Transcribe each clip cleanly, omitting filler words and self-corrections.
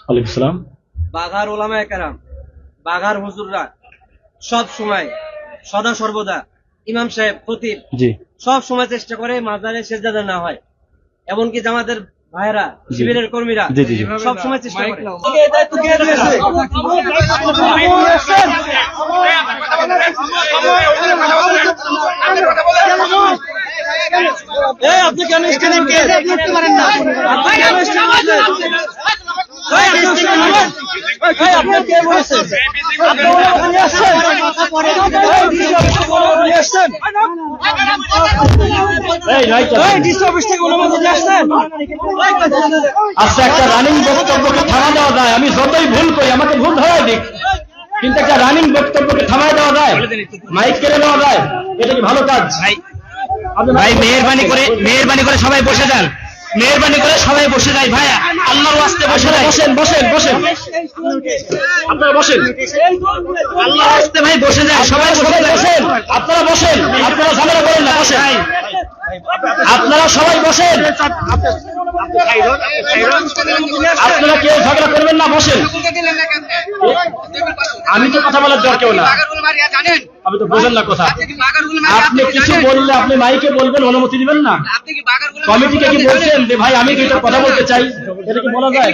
ওয়ালাইকুম সালাম। বাঘার ওলামায়ে কেরাম, বাঘার হুজুররা সব সময়, সদা সর্বদা, ইমাম সাহেব, খতিব জি সব সময় চেষ্টা করে মাজারে সেজদা না হয়। এমনকি জামাতের ভাইরা, জি শিবিরের কর্মীরা জি জি জি। সব সময় চেষ্টা করে। আপনি কেন স্টেজে উঠতে পারেন না? আপনি কেন স্টেজে উঠলেন? আপনি কে বলেছেন? আপনি ওখানে নিয়ে আসছেন? নিয়ে আসছেন? ডিসি অফিস থেকে অনুমতি নিয়ে আসছেন? আচ্ছা, একটা রানিং বক্তব্যকে থামা দেওয়া যায়? আমি যতই ভুল করি আমাকে ভুল ধরাই দিক, কিন্তু একটা রানিং বক্তব্যকে থামায় দেওয়া যায়? মাইক কেড়ে নেওয়া যায়? এটা কি ভালো কাজ? ভাই মেহেরবানি করে সবাই বসে যান, মেহেরবানি করে সবাই বসে যায় ভাই, আল্লাহর ওয়াস্তে বসে যায়। বসেন বসেন বসেন, আপনারা বসেন, আল্লাহর ওয়াস্তে ভাই বসে যায়, সবাই বসে যায়। বসেন, আপনারা বসেন, আপনারা ঝামেলা করেন না, বসেন, আপনারা সবাই বসেন, আপনারা কেউ ঝগড়া করবেন না, বসেন। আমি তো কথা বলার দরকার না, আমি তো বোঝেন না কথা। আপনি কিছু বললে আপনি মাইকে বলবেন, অনুমতি দিবেন না? কমিটিকে কি বলছেন যে ভাই আমি দুইটা কথা বলতে চাই? এটা কি বলা যায়?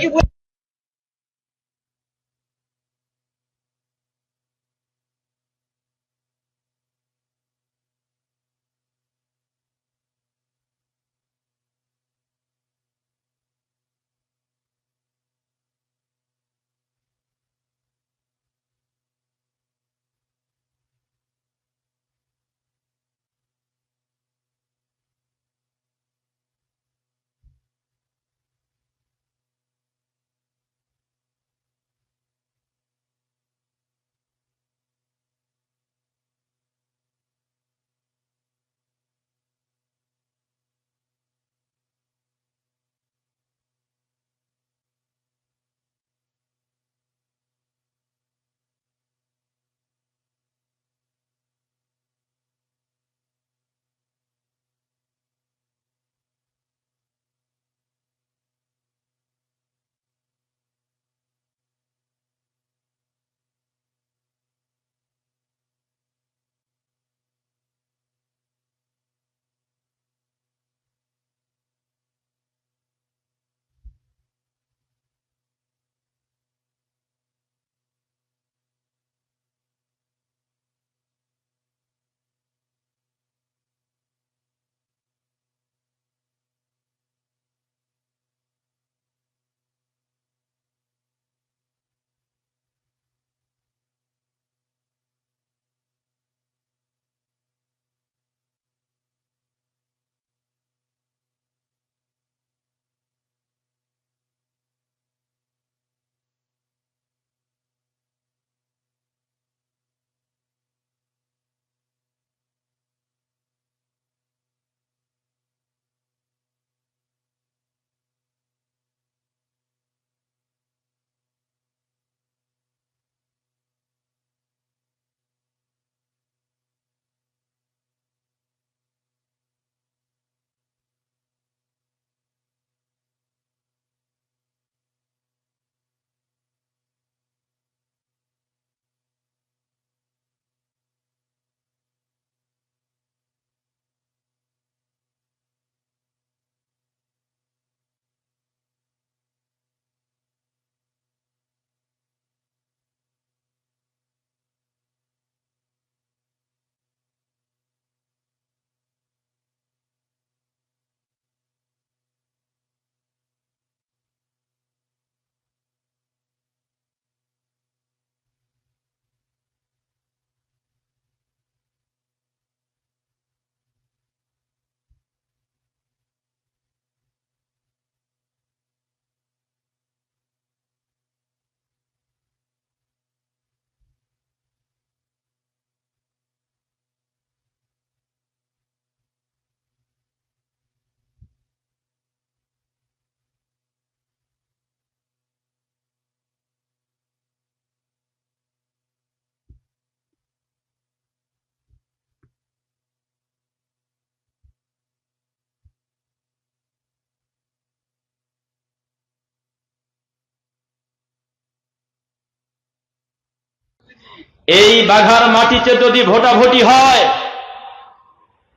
এই বাঘার মাটিতে যদি ভোটাভুটি হয়,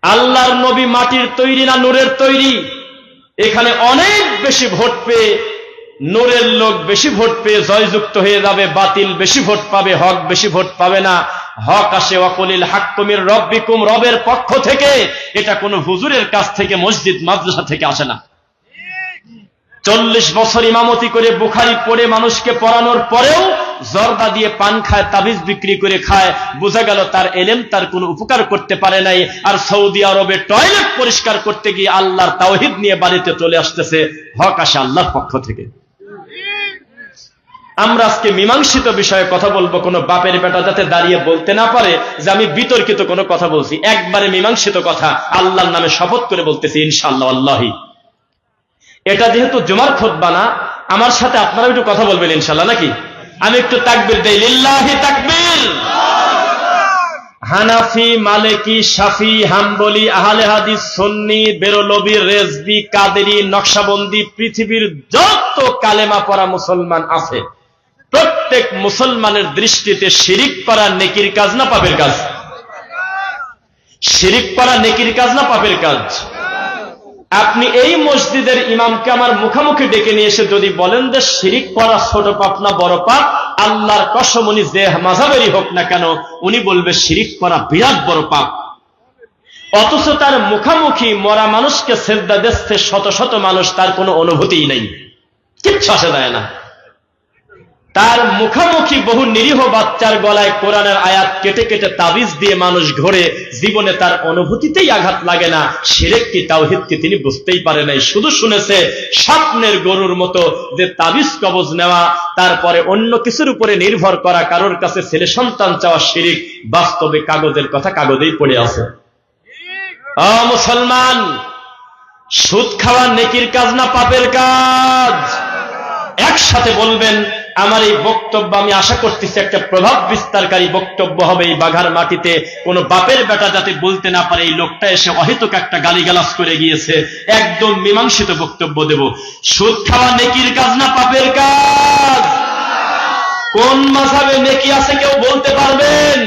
আল্লাহর নবী মাটির তৈরি না নূরের তৈরি? এখানে অনেক বেশি ভোট পেয়ে নূরের লোক বেশি ভোট পেয়ে জয়যুক্ত হয়ে যাবে, বাতিল বেশি ভোট পাবে, হক বেশি ভোট পাবে না। হক আসে ওয়াকুলিল হাক্কু মির রাব্বিকুম, রবের পক্ষ থেকে। এটা কোনো হুজুরের কাছ থেকে, মসজিদ মাদ্রাসা থেকে আসে না। 40 বছর ইমামতি করে বুখারী পড়ে মানুষকে পড়ানোর পরেও জর্দা দিয়ে পান খায়, তাবিজ বিক্রি করে খায়, বোঝা গেল তার এলেম তার কোনো উপকার করতে পারে নাই। আর সৌদি আরবে টয়লেট পরিষ্কার করতে গিয়ে আল্লাহর তাওহীদ নিয়ে বাড়িতে চলে আসতেছে। হক আসে আল্লাহর পক্ষ থেকে। আমরা আজকে মীমাংসিত বিষয়ে কথা বলবো, কোনো বাপের বেটা যাতে দাঁড়িয়ে বলতে না পারে যে আমি বিতর্কিত কোনো কথা বলছি। একবারে মীমাংসিত কথা, আল্লাহর নামে শপথ করে বলতেছি ইনশাআল্লাহ আল্লাহি। এটা যেহেতু জুমার খুতবা না, আমার সাথে আপনারা একটু কথা বলবেন ইনশাআল্লাহ, নাকি? আমি একটু তাকবীর দেই, লিল্লাহি তাকবীর। হানাফি, মালিকি, শাফি, হাম্বলি, আহলে হাদিস, সুন্নি, বেরলভী, রেজভি, কাদেরি, নকশবন্দি, পৃথিবীর যত কালেমা পড়া মুসলমান আছে, প্রত্যেক মুসলমানের দৃষ্টিতে শিরিক করা নেকির কাজ না পাপের কাজ? শিরিক করা নেকির কাজ না পাপের কাজ? আপনি এই মসজিদের ইমামকে আমার মুখামুখি ডেকে নিয়ে এসে যদি বলেন যে শিরিক করা ছোট পাপ না বড় পাপ, আল্লাহর কসম উনি যে মাযহাবেরই হোক না কেন, উনি বলবে শিরিক করা বিরাট বড় পাপ। অথচ তার মুখামুখি মরা মানুষকে সেজদা দিচ্ছে শত শত মানুষ, তার কোনো অনুভূতিই নেই, কিচ্ছু আসে যায় না। তার মুখামুখি বহু নিরীহ বাচ্চার গলায় কোরআনের আয়াত কেটে কেটে তাবিজ দিয়ে মানুষ ঘোরে, জীবনে তার অনুভূতিতেই আঘাত লাগে না। শিরক কি তাওহীদ কি তিনি বুঝতেই পারে নাই, শুধু শুনেছে স্বপ্নের গরুর মতো যে তাবিজ কবজ নেওয়া, তারপরে অন্য কিছুর উপরে নির্ভর করা, কারোর কাছে ছেলে সন্তান চাওয়া শিরক। বাস্তবে কাগজের কথা কাগজেই পড়ে আছে। মুসলমান, সুদ খাওয়া নেকির কাজ না পাপের কাজ? একসাথে বলবেন। আমার এই বক্তব্য আমি আশা করতেছি একটা প্রভাব বিস্তারকারী বক্তব্য হবে। এই বাঘার মাটিতে কোনো বাপের বেটা যাতে বলতে না পারে এই লোকটা এসে অহেতুক একটা গালিগালাজ করে গিয়েছে, একদম মীমাংসিত বক্তব্য দেব। সুদ খাওয়া নেকির কাজ না পাপের কাজ? কোন মাযহাবে নেকি আছে কেউ বলতে পারবেন?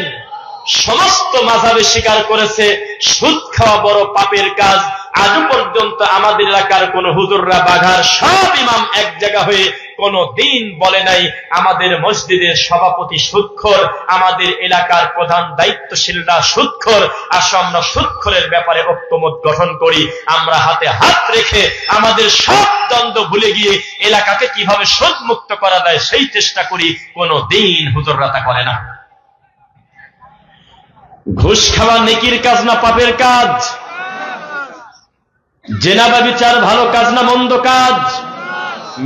সমস্ত মাযহাবে স্বীকার করেছে সুদ খাওয়া বড় পাপের কাজ। আজও পর্যন্ত আমাদের এলাকার কোন হুজুররা, বাঘার সব ইমাম এক জায়গা হয়ে কোন দিন বলে নাই আমাদের মসজিদের সভাপতি সুদখোর, আমাদের এলাকার প্রধান দায়িত্বশীলরা সুদখোর, আসো আমরা সুদখোরের ব্যাপারে ঐক্যমত গঠন করি, আমরা হাতে হাত রেখে আমাদের সব দ্বন্দ্ব ভুলে গিয়ে এলাকাকে কিভাবে সুদ মুক্ত করা যায় সেই চেষ্টা করি। কোন দিন হুজুররা তা করে না। ঘুষ খাওয়া নেকির কাজ না পাপের কাজ? জেনা ব্যভিচার ভালো কাজ না মন্দ কাজ?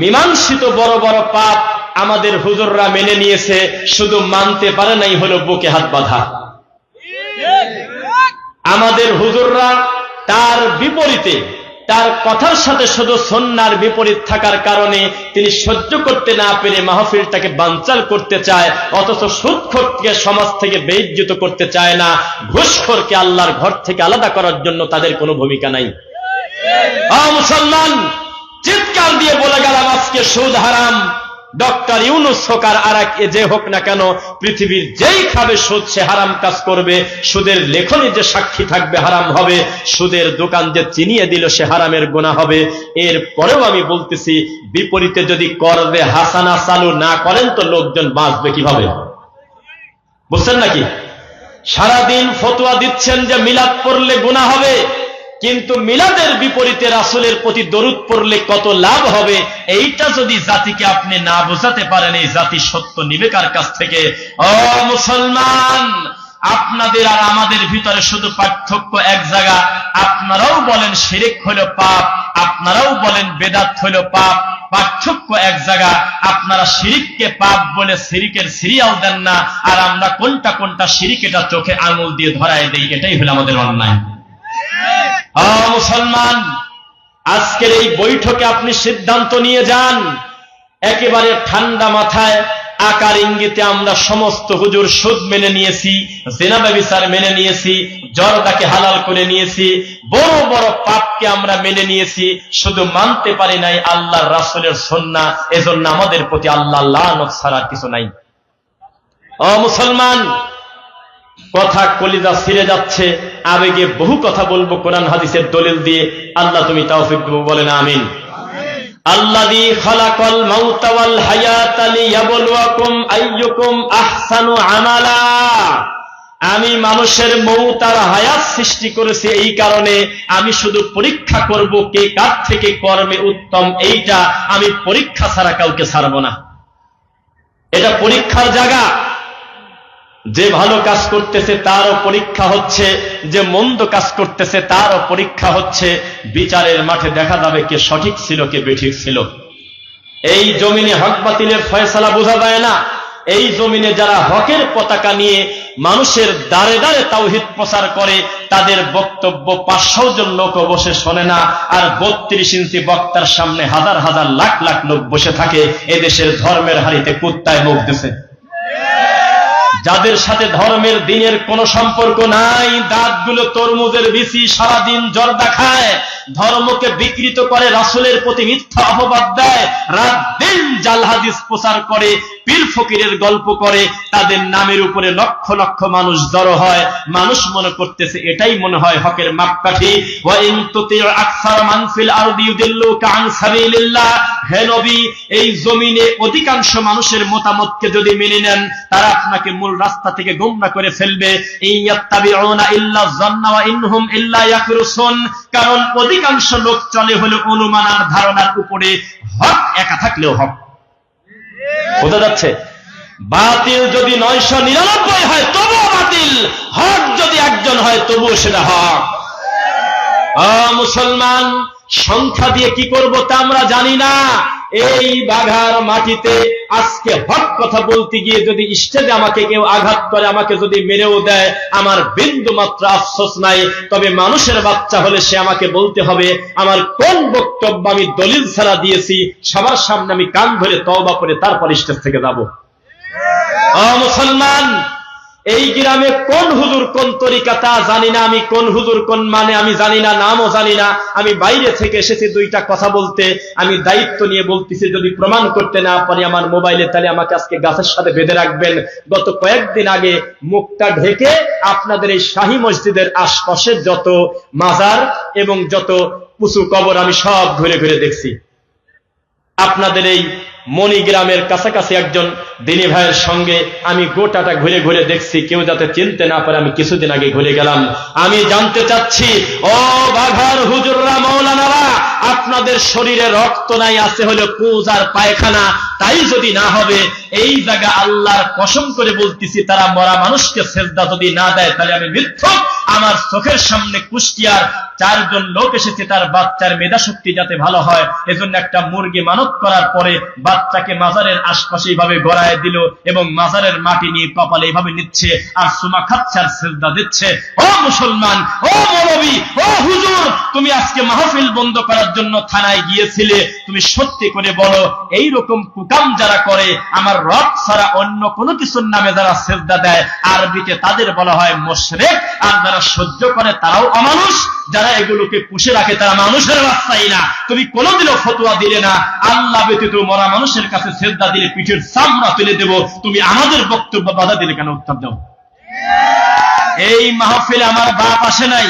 মীমাংসিত বড় বড় পাপ আমাদের হুজুররা মেনে নিয়েছে, শুধু মানতে পারে নাই হলো বুকে হাত বাঁধা। আমাদের হুজুররা তার বিপরীতে, তার কথার সাথে শুধু সুন্নাহর বিপরীত থাকার কারণে তিনি সহ্য করতে না পেরে মাহফিলটাকে বানচাল করতে চায়, অথচ সুদখোরকে সমাজ থেকে বেইজ্জত করতে চায় না। ঘুষখোরকে আল্লাহর ঘর থেকে আলাদা করার জন্য তাদের কোনো ভূমিকা নাই। মুসলমান, চিৎকার দিয়ে বলে গেলাম আজকে সুদ হারাম। ডক্টর ইউনূস হোক আর আরেক যে হোক না কেন, পৃথিবীর যেই খাবে সুদ সে হারাম কাজ করবে। সুদের লেখনী যে সাক্ষী থাকবে হারাম হবে, সুদের দোকান যে চিনিয়ে দিল সে হারামের গুনাহ হবে। এর পরেও আমি বলতেছি, বিপরীতে যদি করবে হাসানা চালু না করেন তো লোকজন বাঁচবে কিভাবে? বুঝছেন নাকি? সারাদিন ফতোয়া দিচ্ছেন যে মিলাদ পড়লে গুনাহ হবে, কিন্তু মিলাদের বিপরীতে রাসূলের প্রতি দরুদ পড়লে কত লাভ হবে, এইটা যদি জাতিকে আপনি না বোঝাতে পারেন, এই জাতি সত্য নিবে কার কাছ থেকে? ও মুসলমান, আপনাদের আর আমাদের ভিতরে শুধু পার্থক্য এক জায়গা। আপনারাও বলেন শিরক হলো পাপ, আপনারাও বলেন বেদাত হলো পাপ, পার্থক্য এক জায়গা। আপনারা শিরিককে পাপ বলে শিরিকের সিরিয়াল দেন না, আর আমরা কোনটা কোনটা শিরিক এটা চোখে আঙুল দিয়ে ধরায় দেই। এটাই হলো আমাদের অন্যায়। মুসলমান, আজকের এই বৈঠকে আপনি সিদ্ধান্ত নিয়ে যান, একেবারে ঠান্ডা মাথায় আকার ইঙ্গিতে আমরা সমস্ত হুজুর সুদ মেনে নিয়েছি, জিনা ব্যভিচার মেনে নিয়েছি, জর্দাকে হালাল করে নিয়েছি, বড় বড় পাপকে আমরা মেনে নিয়েছি, শুধু মানতে পারি নাই আল্লাহর রাসূলের সুন্নাহ। এজন্য আমাদের প্রতি আল্লাহ লানত ছাড়া কিছু নাই। মুসলমান, কথা কলিজা ছিঁড়ে যাচ্ছে, আবেগে বহু কথা বলবো কোরআন হাদিসের দলিল দিয়ে। আল্লাহ তুমি তৌফিক দেবো, বলেন আমিন। আল্লাযী খালাকাল মাউতা ওয়াল হায়াতা লিয়াবলুয়াকুম আইয়ুকুম আহসানু আমালা। আমি মানুষের মউত আর হায়াত সৃষ্টি করেছি এই কারণে আমি শুধু পরীক্ষা করব কে কার থেকে কর্মে উত্তম। এইটা আমি পরীক্ষা ছাড়া কাউকে ছাড়ব না। এটা পরীক্ষার জায়গা। যে ভালো কাজ করতেছে তারও পরীক্ষা হচ্ছে, যে মন্দ কাজ করতেছে তারও পরীক্ষা হচ্ছে। বিচারের মাঠে দেখা যাবে কে সঠিক ছিল কে বেঠিক ছিল। এই জমিনে হক বাতিলের ফয়সালা বোঝা যায় না। এই জমিনে যারা হকের পতাকা নিয়ে মানুষের দাঁড়ে দাঁড়ে তাওহীদ প্রচার করে তাদের বক্তব্য 500 জন লোক বসে শোনে না, আর 32 ইঞ্চি বক্তার সামনে হাজার হাজার লাখ লাখ লোক বসে থাকে। এদেশের ধর্মের হাড়িতে কুত্তায় মুখ দিছে। যাদের সাথে ধর্মের দিনের কোনো সম্পর্ক নাই, দাঁতগুলো তরমুজের বিচি, সারাদিন জর্দা খায়, ধর্মকে বিকৃত করে, রাসূলের প্রতি মিথ্যা অপবাদ দেয়, রাত দিন জাল হাদিস প্রচার করে, পীর ফকিরের গল্প করে, তাদের নামের উপরে লক্ষ লক্ষ মানুষ জড়ো হয়। মানুষ মনে করতেছে এটাই মনে হয় হকের মাপকাঠি। ওয়া ইন তুতিউ আকসার মান ফিল আরদি ইউদিল্লুকা আন সাবিলিল্লাহ। হে নবী, এই জমিনে অধিকাংশ মানুষের মতামতকে যদি মেনে নেন তারা আপনাকে মূল রাস্তা থেকে গোমরা করে ফেলবে। ইয়াত্তাবিউনা ইল্লা যান্না ওয়া ইনহুম ইল্লা ইয়াখরুসুন। কারণ অধিকাংশ লোক চলে হলো অনুমান আর ধারণার উপরে। হক একা থাকলেও হক বোঝা যাচ্ছে। বাতিল যদি 999 হয় তবুও বাতিল, হক যদি একজন হয় তবুও সেটা হক। মুসলমান, সংখ্যা দিয়ে কি করব তা আমরা জানি না। এই বাঘার মাটিতে আজকে হক কথা বলতে গিয়ে যদি স্টেজে আমাকে কেউ আঘাত করে, আমাকে যদি মেরেও দেয়, আমার বিন্দু মাত্র আফসোস নাই। তবে মানুষের বাচ্চা হলে সে আমাকে বলতে হবে আমার কোন বক্তব্য আমি দলিল ছাড়া দিয়েছি, সবার সামনে আমি কান ধরে তওবা করে তারপর স্টেজ থেকে যাব। মুসলমান, এই গ্রামে কোন হুজুর কোন তরিকা তা জানি না, আমি কোন হুজুর কোন মানে আমি জানি না, নামও জানি না। আমি বাইরে থেকে এসেছি দুইটা কথা বলতে, আমি দায়িত্ব নিয়ে বলতেছি। যদি প্রমাণ করতে না পারি আমার মোবাইলে, তাহলে আমাকে আজকে গাছের সাথে বেঁধে রাখবেন। গত কয়েকদিন আগে মুখটা ঢেকে আপনাদের এই শাহী মসজিদের আশপাশের যত মাজার এবং যত উঁচু কবর আমি সব ঘুরে ঘুরে দেখছি। আপনাদের এই মণিগ্রামের কাছাকাছি একজন দিনী ভাইয়ের সঙ্গে আমি গোটাটা ঘুরে ঘুরে দেখছি, কেউ যাতে চিনতে না পারে। আমি কিছুদিন আগে ঘুরে গেলাম। আমি জানতে চাচ্ছি, ও বাঘার হুজুররা, মাওলানারা, আপনাদের শরীরে রক্ত নাই, আছে হলো পুজ আর পায়খানা। তাই যদি না হবে, এই জায়গা আল্লাহর কসম করে বলতেছি, তারা মরা মানুষকে সেজদা যদি না দেয় তাহলে আমি মিথ্যক। আমার চোখের সামনে কুষ্টিয়ার 4 জন লোক এসেছে, তার বাচ্চার মেধা শক্তি যাতে ভালো হয় এজন্য একটা মুরগি মানত করার পরে বাচ্চাকে মাজারের আশপাশে এইভাবে গড়ায় দিল এবং মাজারের মাটি নিয়ে কপালে এইভাবে নিচ্ছে আর সুমা খাচ্ছে আর সেজদা দিচ্ছে। ও মুসলমান, ও মৌলবী, ও হুজুর, তুমি আজকে মাহফিল বন্ধ করার জন্য থানায় গিয়েছিলে। তুমি সত্যি করে বলো, এই রকম কুকাম যারা করে, আমার রব ছাড়া অন্য কোনো কিছুর নামে যারা সেজদা দেয়, আরবিতে তাদের বলা হয় মুশরিক। আর যারা সহ্য করে তারাও অমানুষ। যারা এগুলোকে পুষে রাখে তারা মানুষের বাচ্চাই না। তুমি কোনোদিনও ফতোয়া দিলে না আল্লাহ ব্যতীত মরা মানুষের কাছে সেজদা দিলে পিঠের চামড়া তুলে দেব। তুমি আমাদের বক্তব্য বাধা দিলে কেন? উত্তর দাও। এই মাহফিলে আমার বাপ আসে নাই,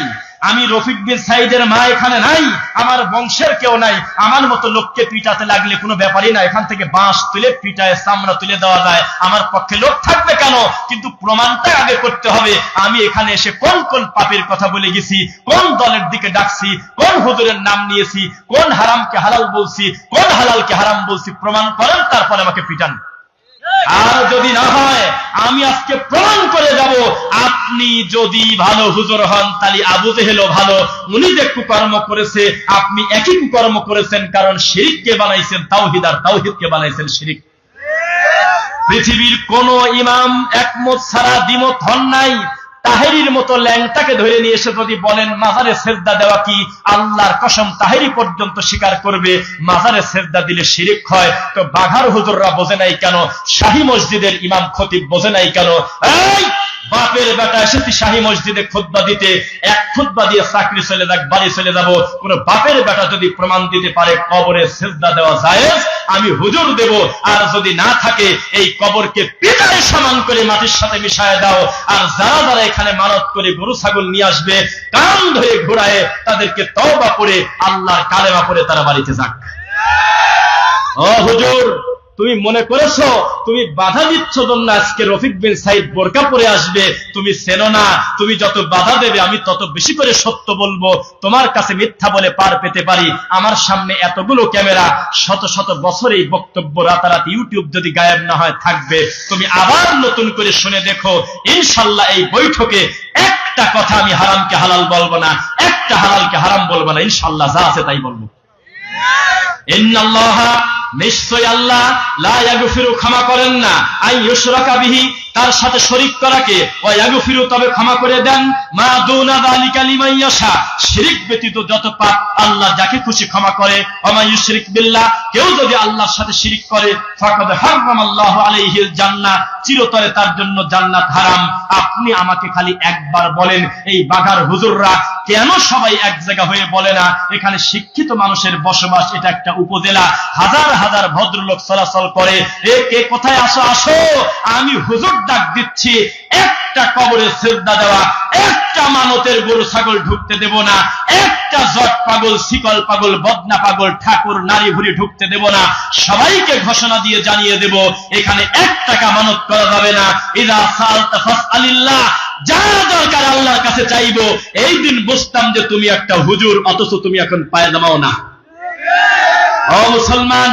আমি রফিক বিন সাইদের মা এখানে নাই, আমার বংশের কেউ নাই। আমার মতো লোককে পিটাতে লাগলে কোনো ব্যাপারই না, এখান থেকে বাঁশ তুলে পিটায় চামড়া তুলে দেওয়া যায়। আমার পক্ষে লোক থাকবে কেন? কিন্তু প্রমাণটা আগে করতে হবে। আমি এখানে এসে কোন কোন পাপের কথা বলে গেছি, কোন দলের দিকে ডাকছি, কোন হুজুরের নাম নিয়েছি, কোন হারামকে হালাল বলছি, কোন হালালকে হারাম বলছি, প্রমাণ করেন, তারপরে আমাকে পিটান। আর যদি না হয়, আমি আজকে প্রমাণ করে যাব, আপনি যদি ভালো হুজুর হন তাহলে আবু জেহেলও ভালো। উনি যে কুকর্ম করেছে আপনি একই কুকর্ম করেছেন, কারণ শিরিককে বানাইছেন তাওহীদ আর তাওহীদকে বানাইছেন শিরিক। পৃথিবীর কোন ইমাম একমত ছাড়া দ্বিমত হন নাই। তাহেরির মতো ল্যাংটাকে ধরে নিয়ে এসে যদি বলেন মাজারে সেজদা দেওয়া কি, আল্লাহর কসম তাহেরি পর্যন্ত স্বীকার করবে মাজারে সেজদা দিলে শিরিক হয়। তো বাঘার হুজুররা বোঝে নাই কেন? শাহী মসজিদের ইমাম খতিব বোঝে নাই কেন? এই বাপের বেটা এসেছি শাহী মসজিদে খুতবা দিতে, এক খুতবা দিয়ে চাকরি চলে যাক, বাড়ি চলে যাব, কোন বাপের বেটা যদি প্রমাণ দিতে পারে কবরে সিজদা দেওয়া জায়েজ, আমি হুজুর দেব। আর যদি না থাকে এই কবরকে পিতার সমান করে মাটির সাথে মিশায় দাও। আর যারা যারা এখানে মানত করে গরু ছাগল নিয়ে আসবে, কান ধরে ঘোরায় তাদেরকে তওবা করে আল্লাহর কালেমা পড়ে তারা বাড়িতে যাক। ও হুজুর, তুমি মনে করেছো তুমি বাধা দিচ্ছ জন্য আজকে রফিক বিন সাইদ বোরকা পরে আসবে? তুমি চেনো না, তুমি যত বাধা দেবে আমি তত বেশি করে সত্য বলবো, তোমার কাছে মিথ্যা বলে পার পেতে পারি। আমার সামনে এতগুলো ক্যামেরা, শত শত বছর এই বক্তব্য রাতারাতি ইউটিউব যদি গায়েব না হয় থাকবে। তুমি আবার নতুন করে শুনে দেখো, ইনশাল্লাহ এই বৈঠকে একটা কথা আমি হারামকে হালাল বলবো না, একটা হালালকে হারাম বলবো না, ইনশাল্লাহ যা আছে তাই বলবো। ইন্নাল্লাহা, নিশ্চয় আল্লাহ, লা ইয়াগফিরু, ক্ষমা করেন না, আই ইউশরাকা বিহি, তার সাথে শরীক করাকে, ওয়া ইয়াগফিরু, তবে ক্ষমা করে দেন, মা দুনা যালিকা লিমান ইয়াশা, শিরক ব্যতীত যত পাপ আল্লাহ যাকে খুশি ক্ষমা করে। ওয়া মা ইউশরিক বিল্লাহ, কেউ যদি আল্লাহর সাথে শিরক করে, ফাকাদ হারামাল্লাহু আলাইহিল জান্নাহ, চিরতরে তার জন্য জান্নাত হারাম। আপনি আমাকে খালি একবার বলেন, এই বাঘার হুজুররা কেন সবাই এক জায়গা হয়ে বলে না এখানে শিক্ষিত মানুষের বসবাস, এটা একটা উপজেলা, হাজার হাজার ভদ্রলোক চলাচল করে, এ কে কোথায় আসো আসো, আমি হুজুর ডাক দিচ্ছি, একটা কবরে সিজদা দেওয়া, একটা মানতের গরু ছাগল ঢুকতে দেব না, একটা জট পাগল, শিকল পাগল, বদনা পাগল, ঠাকুর নারী ভুরি ঢুকতে দেব না। সবাইকে ঘোষণা দিয়ে জানিয়ে দেব, এখানে 1 টাকা মানত করা যাবে না। ইযা সাআলতা ফাসআলিল্লাহ, যা দরকার আল্লাহর কাছে চাইবো। এই দিন বুঝতাম যে তুমি একটা হুজুর, অথচ তুমি এখন পায়জামাও না। ও মুসলমান,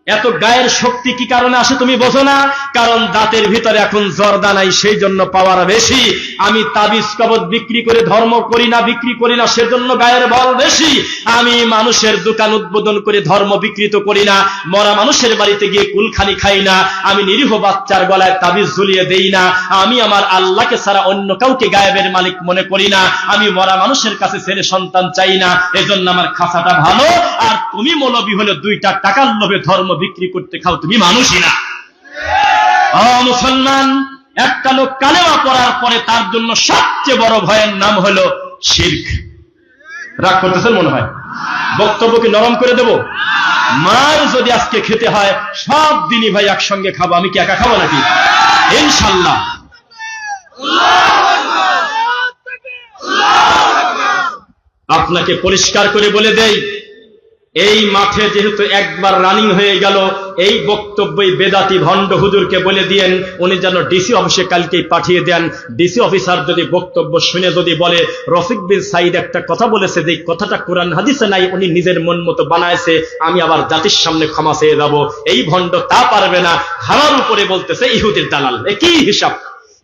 এত গায়ের শক্তি কি কারণে আসে তুমি বোঝো না? কারণ দাঁতের ভিতরে এখন জর্দা নাই, সেই জন্য পাওয়ার বেশি। আমি তাবিজ কবজ বিক্রি করে ধর্ম করি না, বিক্রি করি না, সেজন্য গায়ের বল বেশি। আমি মানুষের দোকান উদ্বোধন করে ধর্ম বিকৃত করি না, মরা মানুষের বাড়িতে গিয়ে কুলখানি খাই না, আমি নিরীহ বাচ্চার গলায় তাবিজ ঝুলিয়ে দেই না, আমি আমার আল্লাহকে ছাড়া অন্য কাউকে গায়েবের মালিক মনে করি না, আমি মরা মানুষের কাছে ছেলে সন্তান চাই না, এজন্য আমার খাসাটা ভালো। আর তুমি মৌলবী হলে 2টা টাকার লোভে ধর্ম বিক্রি করতে খাও, তুমি মানুষই না। ও মুসলমান, একটা লোক কালেমা পড়ার পরে তার জন্য সবচেয়ে বড় ভয়ের নাম হলো শিরক। রাগ করতেছেন মনে হয়? বক্তব্য কি নরম করে দেব? মার যদি আজকে খেতে হয়, সব দিনই ভাই একসঙ্গে খাবো, আমি কি একা খাবো নাকি? ইনশাল্লাহ। আপনাকে পরিষ্কার করে বলে দেই, এই মাঠে যেহেতু একবার রানিং হয়ে গেল, এই বক্তব্যই বেদাতি ভণ্ড হুজুরকে বলে দিয়েন, উনি যেন ডিসি অফিসে কালকেই পাঠিয়ে দেন। ডিসি অফিসার যদি বক্তব্য শুনে যদি বলে রফিক বিন সাইদ একটা কথা বলেছে, যে কথাটা কোরআন হাদিসে নাই, উনি নিজের মন মতো বানায়ছে, আমি আবার জাতির সামনে ক্ষমা চেয়ে যাব, এই ভণ্ড তা পারবে না। হারার উপরে বলতেছে ইহুদির দালাল, একই হিসাব,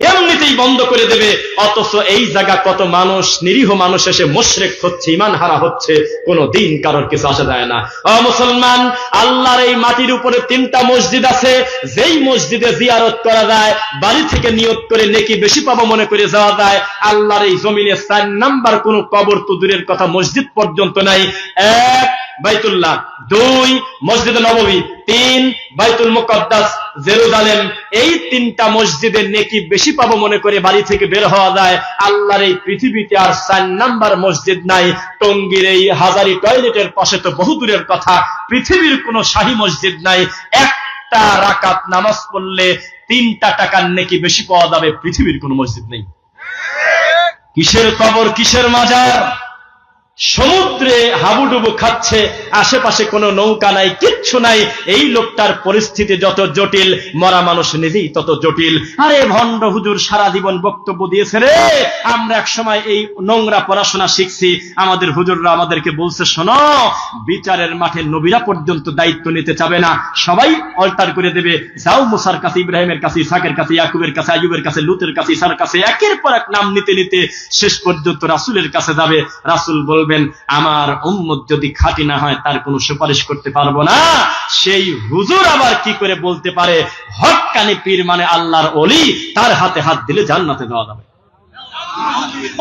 এমনিতেই বন্ধ করে দেবে। অথচ এই জায়গা কত মানুষ, নিরীহ মানুষ এসে মুশরিক হচ্ছে, ঈমান হারা হচ্ছে, কোন দিন কারোর কিছু আসা যায় না। ও মুসলমান, আল্লাহর এই মাটির উপরে 3টা মসজিদ আছে, যেই মসজিদে জিয়ারত করা যায়, বাড়ি থেকে নিয়ত করে নেকি বেশি পাবো মনে করে যাওয়া যায়। আল্লাহর এই জমিনে 4 নাম্বার কোন কবর তো দূরের কথা, মসজিদ পর্যন্ত নাই। 1 বাইতুল্লাহ, 2 মসজিদে নববী, 3 বাইতুল মুকদ্দাস জেরুজালেম। এই 3টা মসজিদের নেকি বেশি পাবো মনে করে বাড়ি থেকে বের হওয়া যায়। আল্লাহর এই পৃথিবীতে আর 4 নাম্বার মসজিদ নাই। টঙ্গীর এই হাজারি টয়লেটের পাশে তো বহু দূরের কথা, পৃথিবীর কোনো শাহী মসজিদ নাই। একটা রাকাত নামাজ পড়লে 3টা টাকার নেকি বেশি পাওয়া যাবে, পৃথিবীর কোনো মসজিদ নেই। কিসের কবর, কিসের মাজার? সমুদ্রে হাবুডুবু খাচ্ছে, আশেপাশে কোনো নৌকা নাই, কিচ্ছু নাই। এই লোকটার পরিস্থিতি যত জটিল, মরা মানুষ নিজেই তত জটিল। আরে ভণ্ড হুজুর সারা জীবন বক্তব্য দিয়েছে রে, আমরা এক সময় এই নোংরা পড়াশোনা শিখছি, আমাদের হুজুররা আমাদেরকে বলছে, শোনো, বিচারের মাঠে নবীরা পর্যন্ত দায়িত্ব নিতে চাবে না, সবাই অল্টার করে দেবে, যাও মুসার কাছে, ইব্রাহিমের কাছে, ইসহাকের কাছে, ইয়াকুবের কাছে, আইয়ুবের কাছে, লুতের কাছে, ঈসার কাছে, একের পর এক নাম নিতে নিতে শেষ পর্যন্ত রাসূলের কাছে যাবে। রাসূল বলবেন, আমার উম্মত যদি খাঁটি না হয় তার কোনো সুপারিশ করতে পারবো না। সেই হুজুর আবার কি করে বলতে পারে হক্কানি পীর মানে আল্লাহর ওলি, তার হাতে হাত দিলে জান্নাতে যাওয়া যাবে?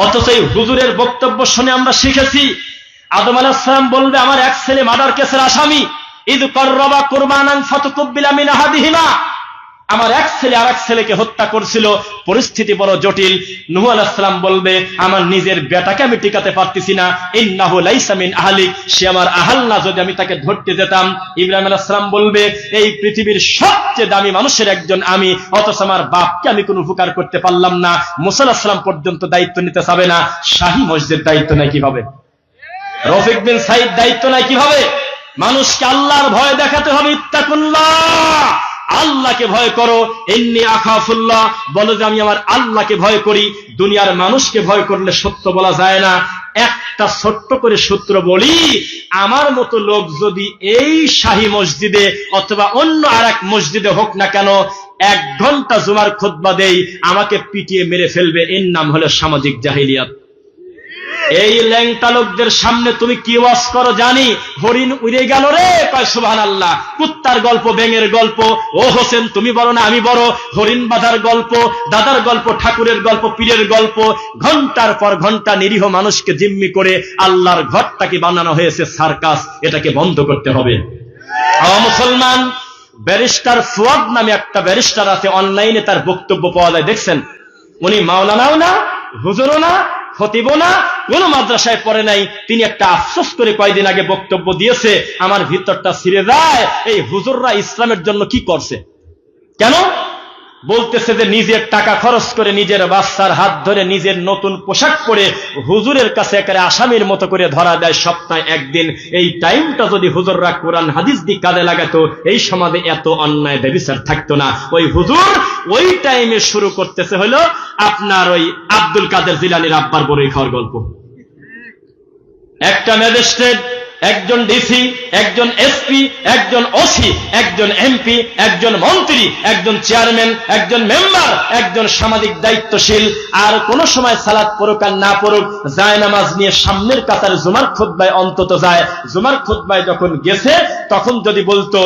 অথচ এই হুজুরের বক্তব্য শুনে আমরা শিখেছি, আদম আলাইহিস সালাম বলবে, আমার এক ছেলে মার্ডার কেসের আসামি, ইদ কররবা কুরবানান ফাতুকুব্বিলা মিন আহাদিহিমা, আমার এক ছেলে আর এক ছেলেকে হত্যা করছিল, পরিস্থিতি বড় জটিল। নূহ আলাইহিস সালাম বলবে আমার নিজের বেটাকে আমি টিকাতে পারতেছি না, ইন্নাহু লাইসা মিন আহলিক, সে আমার আহাল না, যদি আমি তাকে ধরতে যেতাম। ইব্রাহিম আলাইহিস সালাম বলবে এই পৃথিবীর সবচেয়ে দামি মানুষের একজন আমি, অথচ আমার বাপকে আমি কোনো উপকার করতে পারলাম না। মুসা আলাইহিস সালাম পর্যন্ত দায়িত্ব নিতে চাবে না, শাহী মসজিদ দায়িত্ব নেয় কিভাবে? রফিক বিন সাইদ দায়িত্ব নেয় কিভাবে? মানুষকে আল্লাহর ভয় দেখাতে হবে। ইত্তাকুল্লাহ, আল্লাহকে ভয় করো। ইন্নী আখাফুল্লাহ, বলো যে আমি আমার আল্লাহকে ভয় করি। দুনিয়ার মানুষকে ভয় করলে সত্য বলা যায় না। একটা ছোট্ট করে সূত্র বলি, আমার মতো লোক যদি এই শাহী মসজিদে অথবা অন্য আর এক মসজিদে হোক না কেন 1 ঘন্টা জুমার খুতবা দেই, আমাকে পিটিয়ে মেরে ফেলবে। এর নাম হলো সামাজিক জাহিলিয়াত। এই ল্যাংটা লোকদের সামনে তুমি কি ওয়াজ করো জানি? হরিণ উড়ে গেল রে, কয় সুবহানাল্লাহ। কুত্তার গল্প, ব্যাঙের গল্প, ও হোসেন তুমি বড় না আমি বড়, হরিণ বাঁধার গল্প, দাদার গল্প, ঠাকুরের গল্প, পীরের গল্প। ঘন্টার পর ঘন্টা নিরীহ মানুষকে জিম্মি করে আল্লাহর ঘরটাকে বানানো হয়েছে সার্কাস। এটাকে বন্ধ করতে হবে। মুসলমান, ব্যারিস্টার ফুয়াদ নামে একটা ব্যারিস্টার আছে, অনলাইনে তার বক্তব্য পাওয়া যায়, দেখছেন? উনি মাওলানাও না, হুজুরও না, খতিবও না, কোন মাদ্রাসায় পড়ে নাই। তিনি একটা আফসোস করে কয়েকদিন আগে বক্তব্য দিয়েছে, আমার ভিতরটা ছিঁড়ে যায়। এই হুজুররা ইসলামের জন্য কি করছে? কেন? বলতেছে যে নিজের টাকা খরচ করে, নিজের বাচ্চার হাত ধরে, নিজের নতুন পোশাক পরে হুজুরের কাছে একেবারে আসামির মতো করে ধরা দেয় সপ্তাহে একদিন। এই টাইমটা যদি হুজুররা কোরআন হাদিস দিয়ে কাজে লাগাতো, এই সমাজে এত অন্যায় ব্যভিচার থাকতো না। ওই হুজুর ওই টাইমে শুরু করতেছে হলো আপনার ওই আব্দুল কাদের জিলানীর আব্বার বড়ই খাওয়ার গল্প। একটা ম্যাজিস্ট্রেট, একজন ডিসি, একজন এসপি, একজন ওসি, একজন এমপি, একজন মন্ত্রী, একজন চেয়ারম্যান, একজন মেম্বার, একজন সামাজিক দায়িত্বশীল, আর কোন সময় সালাত পড়ুক আর না পড়ুক, যায় নামাজ নিয়ে সামনের কাতার জুমার খুতবায় অন্তত যায়। জুমার খুতবায় যখন গেছে, তখন যদি বলতো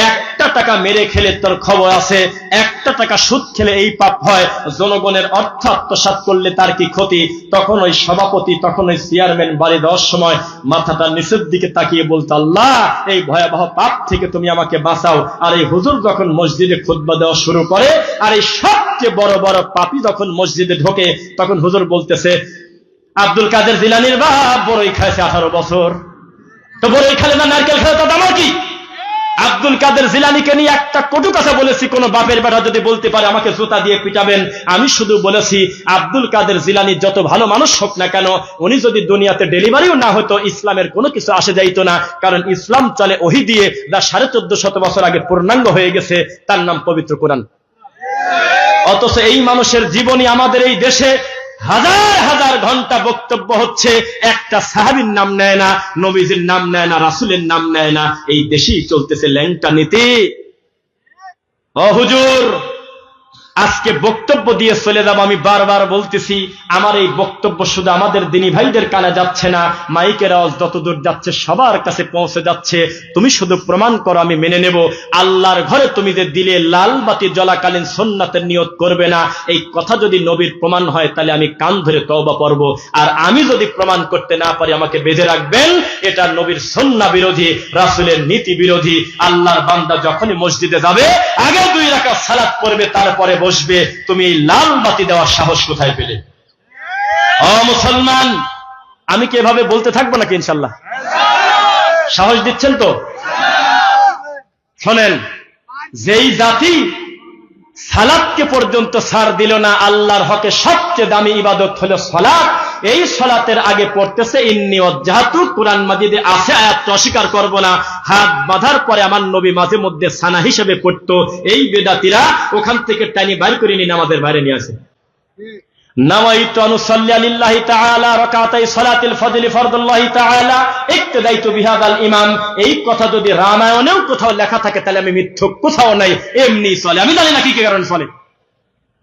1 টাকা মেরে খেলে তোর খবর আছে, 1 টাকা সুদ খেলে এই পাপ হয়, জনগণের অর্থ আত্মসাৎ করলে তার কি ক্ষতি, তখন ওই সভাপতি, তখন ওই চেয়ারম্যান বাড়ি দেওয়ার সময় মাথাটা নিচের দিকে তাকিয়ে বলতো আল্লাহ এই ভয়াবহ পাপ থেকে তুমি আমাকে বাঁচাও। আর এই হুজুর যখন মসজিদে খুতবা দেওয়া শুরু করে, আর এই সবচেয়ে বড় বড় পাপী যখন মসজিদে ঢোকে, তখন হুজুর বলতেছে আব্দুল কাদের জিলানীর বাপ বড়ই খাইছে 18 বছর, তো বড়ই খেলে না নারকেল খেলে তার আমার কি? আব্দুল কাদের জিলানীকে নিয়ে একটা কটু কথা বলেছি, কোন বাপের বেটা যদি বলতে পারে আমাকে জুতা দিয়ে পিটাবেন। আমি শুধু বলেছি আব্দুল কাদের জিলানী যত ভালো মানুষ হোক না কেন, উনি যদি দুনিয়াতে ডেলিভারিও না হতো, ইসলামের কোনো কিছু আসে যাইতো না। কারণ ইসলাম চলে ওহী দিয়ে, যা 1450 বছর আগে পূর্ণাঙ্গ হয়ে গেছে, তার নাম পবিত্র কোরআন। অথচ এই মানুষের জীবনী আমাদের এই দেশে হাজার হাজার ঘন্টা বক্তব্য হচ্ছে, একটা সাহাবীর নাম নেয় না, নবীজির নাম নেয় না, রাসূলের নাম নেয় না। এই দেশেই চলতেছে ল্যাংটা নীতি। ও হুজুর, আজকে বক্তব্য দিয়ে চলে যাব। আমি বারবার বলতেছি, আমার এই বক্তব্য শুধু আমাদের দিনী ভাইদের কানে যাচ্ছে না, মাইকের আওয়াজ যতদূর যাচ্ছে সবার কাছে পৌঁছে যাচ্ছে। তুমি শুধু প্রমাণ করো, আমি মেনে নেব। আল্লাহর ঘরে তুমি যে দিলে লাল বাতি জ্বলাকালীন সুন্নাতের নিয়ত করবে না, এই কথা যদি নবীর প্রমাণ হয়, তাহলে আমি কান ধরে তওবা করব। আর আমি যদি প্রমাণ করতে না পারি, আমাকে বেঁধে রাখবেন। এটা নবীর সুন্নাহ বিরোধী, রাসূলের নীতি বিরোধী। আল্লাহর বান্দা যখনই মসজিদে যাবে, আগে 2 রাকাত সালাত পড়বে, তারপরে বসবে। তুমি এই লাল বাতি দেওয়ার সাহস কোথায় পেলে? ও মুসলমান, আমি কি এভাবে বলতে থাকবো নাকি? ইনশাল্লাহ সাহস দিচ্ছেন তো? শোনেন, যেই জাতি সালাতকে পর্যন্ত ছাড় দিল না, আল্লাহর হকে সবচেয়ে দামি ইবাদত হলো সালাত, এই সালাতের আগে পড়তেছে ইন্নী ওয়াজ্জাহতু, কোরআন মাজিদে আছে, আয়াতটা অস্বীকার করব না। হাত বাঁধার পরে আমার নবী মাঝে মধ্যে সানা হিসেবে পড়তো। এই বেদাতীরা ওখান থেকে টানি বাইর করে নিয়ে আমাদের বাইরে নিয়ে আসে। নাওয়াইতু আন উসাল্লি লিল্লাহি তাআলা রাকাতাই সালাতিল ফজলি ফরদুল্লাহি তাআলা ইক্তাদাইতু বিহাদাল ইমাম। এই কথা যদি রামায়ণেও কোথাও লেখা থাকে, তাহলে আমি মিথ্যুক, কোথাও নাই, এমনি চলে। আমি জানি না কি কারণে চলে,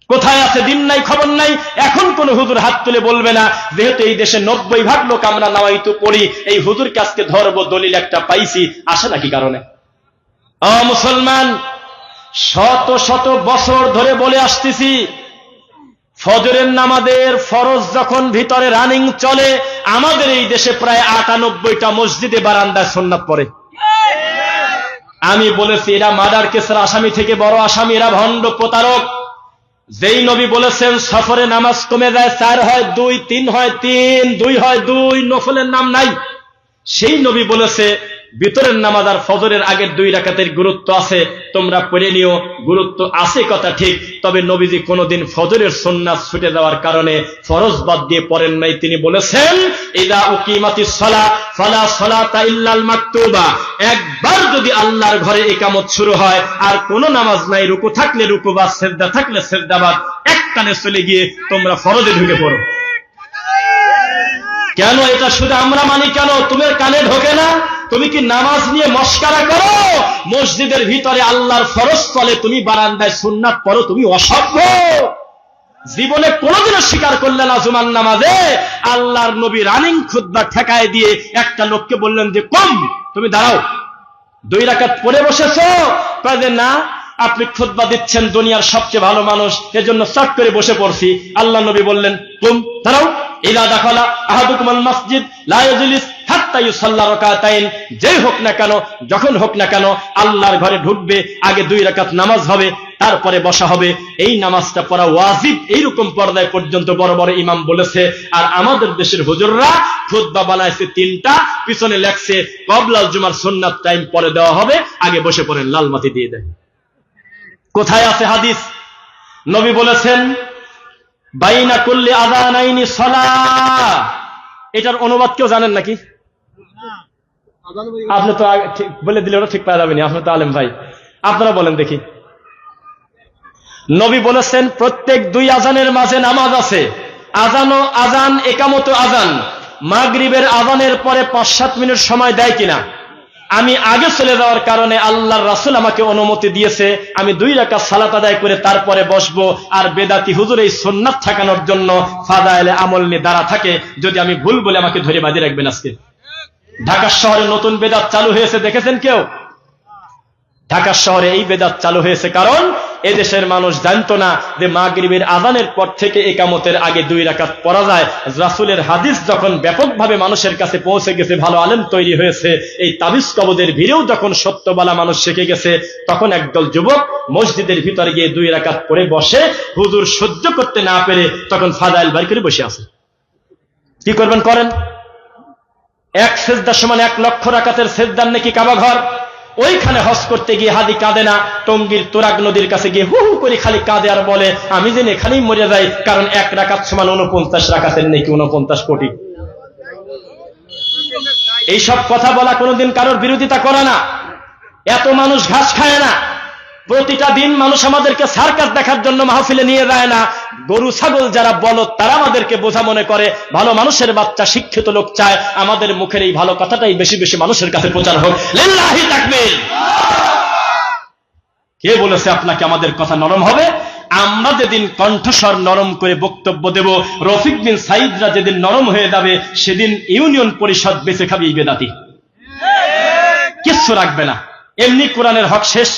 কোথায় আছে দিন নাই, খবর নাই। এখন কোন হুজুর হাত তুলে বলবে না, যেহেতু এই দেশে 90% লোক আমরা নাওয়াইতু পড়ি, এই হুজুরকে আজকে ধরবো, দলিল একটা পাইছি, আসে নাকি কারণে? ও মুসলমান, শত শত বছর ধরে বলে আসতেছি, ফজরের নামাজের ফরজ যখন ভিতরে রানিং চলে, আমাদের এই দেশে প্রায় 98টা মসজিদে বারান্দায় সুন্নাত পড়ে। আমি বলেছি এরা মার্ডার কেসের আসামি থেকে বড় আসামি, এরা ভণ্ড প্রতারক। যেই নবী বলেছেন সফরে নামাজ কমে যায়, 4 হয় 2, 3 হয় 3, 2 হয় 2, নফলের নাম নাই। সেই নবী বলেছে ভিতরের নামাজ আর ফজরের আগের 2 রাকাতের গুরুত্ব আছে, তোমরা পড়ে নিও। গুরুত্ব আছে কথা ঠিক, তবে নবীজি কোনোদিন ফজরের সুন্নাত ছুটে যাওয়ার কারণে ফরজ বাদ দিয়ে পড়েন নাই। তিনি বলেছেন ইযা উকিমাতিস সালাহ ফালা সালাতা ইল্লাল মাকতুবা, একবার যদি আল্লাহর ঘরে ইকামত শুরু হয় আর কোনো নামাজ নাই, রুকু থাকলে রুকু বাদ, সিজদা থাকলে সিজদা বাদ, একটানে চলে গিয়ে তোমরা ফরজে ঢুকে পড়ো। কেন এটা শুধু আমরা মানি কেন? তোমার কানে ঢোকে না? তুমি কি নামাজ নিয়ে মস্কারা করো? মসজিদের ভিতরে আল্লাহর ফরজ চলে, তুমি বারান্দায় সুন্নাত পড়ো, তুমি অসভ্য। জীবনে কোনোদিনও স্বীকার করলে না জুমার নামাজে আল্লাহর নবী রানিং খুতবা ঠেকায় দিয়ে একটা লোককে বললেন যে কম, তুমি দাঁড়াও, 2 রাকাত পড়ে বসেছো? কাজে না, আপনি খুতবা দিচ্ছেন, দুনিয়ার সবচেয়ে ভালো মানুষ, এজন্য চট করে বসে পড়ছি। আল্লাহ নবী বললেন কুম, দাঁড়াও। ইযা দাখালা আহাদুকুমুল মসজিদ লা ইয়াজলিস হাত্তা ইউসাল্লা রাকাতাইন, যেই হোক না কেন, যখন হোক না কেন, আল্লাহর ঘরে ঢুকবে, আগে 2 রাকাত নামাজ হবে, তারপরে বসা হবে। এই নামাজটা পড়া ওয়াজিব, এইরকম পর্দায় পর্যন্ত বড় বড় ইমাম বলেছে। আর আমাদের দেশের হুজুররা খুতবা বানাইছে 3টা, পিছনে লেখছে কবলাল জুমার সুন্নাত টাইম পরে দেওয়া হবে, আগে বসে পড়েন, লাল বাতি দিয়ে দেয়। কোথায় আছে হাদিস? নবী বলেছেন বাইনা কুল্লি আযানাইনি সালাহ। এটার অনুবাদ কেউ জানেন নাকি? আপনি তো ঠিক বলে দিলে ওরা ঠিক পাওয়া যাবে না, আপনি তো আলেম ভাই, আপনারা বলেন দেখি। নবী বলেছেন প্রত্যেক 2 আজানের মাঝে নামাজ আছে। আজান একামত আজান, মাগরিবের আজানের পরে 5-7 মিনিট সময় দেয় কিনা? আমি আগে চলে যাওয়ার কারণে আল্লাহর রাসূল আমাকে অনুমতি দিয়েছে, আমি 2 রাকাত সালাত আদায় করে তারপরে বসবো। আর বেদাতি হুজুর এই সুন্নাত ঠেকানোর জন্য ফাদায়েলে আমল নিয়ে দাঁড়া থাকে, যদি আমি ভুল বলে আমাকে ধরে বাঁধি রাখবেন। আজকে ঢাকা শহরে নতুন বেদাত চালু হয়েছে, দেখেছেন কেউ? ঢাকা শহরে এই বেদাত চালু হয়েছে কারণ এদেশের মানুষ জানতো না যে মাগরিবের আজানের পর থেকে ইকামতের আগে 2 রাকাত পড়া যায়। রাসূলের হাদিস যখন ব্যাপকভাবে মানুষের কাছে পৌঁছে গেছে, ভালো আলেম তৈরি হয়েছে, এই তাবিজ কবদের ভিড়েও যখন সত্যবালা মানুষ শিখে গেছে, তখন একদল যুবক মসজিদের ভিতরে গিয়ে 2 রাকাত পড়ে বসে, হুজুর সহ্য করতে না পেরে তখন ফাদাইল বাড়ি করে বসে আছে। কি করবেন করেন? 1 সিজদা সমান 1 লক্ষ রাকাতের সিজদার নাকি কাবা ঘর। ওইখানে হজ করতে গিয়ে হাদি কাঁদে না, টঙ্গীর তুরাগ নদীর কাছে গিয়ে হু হু করে খালি কাঁদে আর বলে আমি যেন এখানেই মরে যাই, কারণ 1 রাকাত সমান 49 রাকাতের নাকি 49 কোটি। এইসব কথা বলা কোনোদিন কারোর বিরোধিতা করে না। এত মানুষ ঘাস খায় না। প্রতিটা দিন মানুষ আমাদেরকে সার্কাস দেখার জন্য মাহফিলে নিয়ে যায় না। গরু ছাগল যারা বলদ তারা আমাদেরকে বোঝা মনে করে। ভালো মানুষের বাচ্চা শিক্ষিত লোক চায় আমাদের মুখের এই ভালো কথাটাই বেশি বেশি মানুষের কাছে প্রচার হোক। লিল্লাহি তাকবীর। কে বলেছে আপনাকে আমাদের কথা নরম হবে? আমরা যেদিন কণ্ঠস্বর নরম করে বক্তব্য দেব, রফিক বিন সাইদরা যেদিন নরম হয়ে যাবে, সেদিন ইউনিয়ন পরিষদ বেঁচে খাবে এই বেদাতি, কিচ্ছু রাখবে না। এমনি কোরআনের হক শেষ,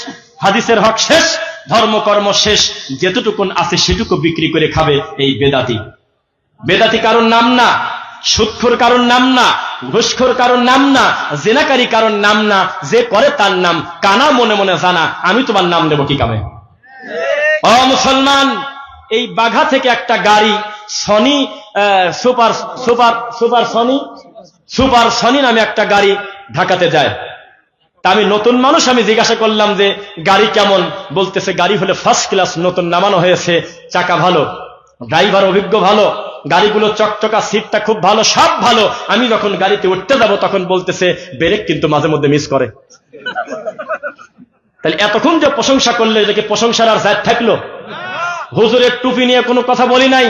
হাদিসের হক শেষ, ধর্মকর্ম শেষ, যেতটুকুন আছে সেটুকু বিক্রি করে খাবে এই বেদাতি। বেদাতি কারণ নাম না, সুদখোর কারণ নাম না, ঘুষখোর কারণ নাম না, জিনাকারী কারণ নাম না, যে করে তার নাম। কানা মনে মনে জানা, আমি তোমার নাম দেব কি কামে? ও মুসলমান, এই বাঘা থেকে একটা গাড়ি সনি সুপার সনি নামে একটা গাড়ি ঢাকাতে যায়। তা আমি নতুন মানুষ, আমি জিজ্ঞাসা করলাম যে গাড়ি কেমন? বলতেছে গাড়ি হলে ফার্স্ট ক্লাস, নতুন নামানো হয়েছে, চাকা ভালো, ড্রাইভার অভিজ্ঞ ভালো, গাড়িগুলো চকচকা, সিটটা খুব ভালো, সব ভালো। আমি যখন গাড়িতে উঠতে যাব তখন বলতেছে ব্রেক কিন্তু মাঝে মধ্যে মিস করে। তাহলে এতক্ষণ যে প্রশংসা করলে, এটাকে প্রশংসার আর জাত থাকলো? হুজুরের টুপি নিয়ে কোনো কথা বলি নাই।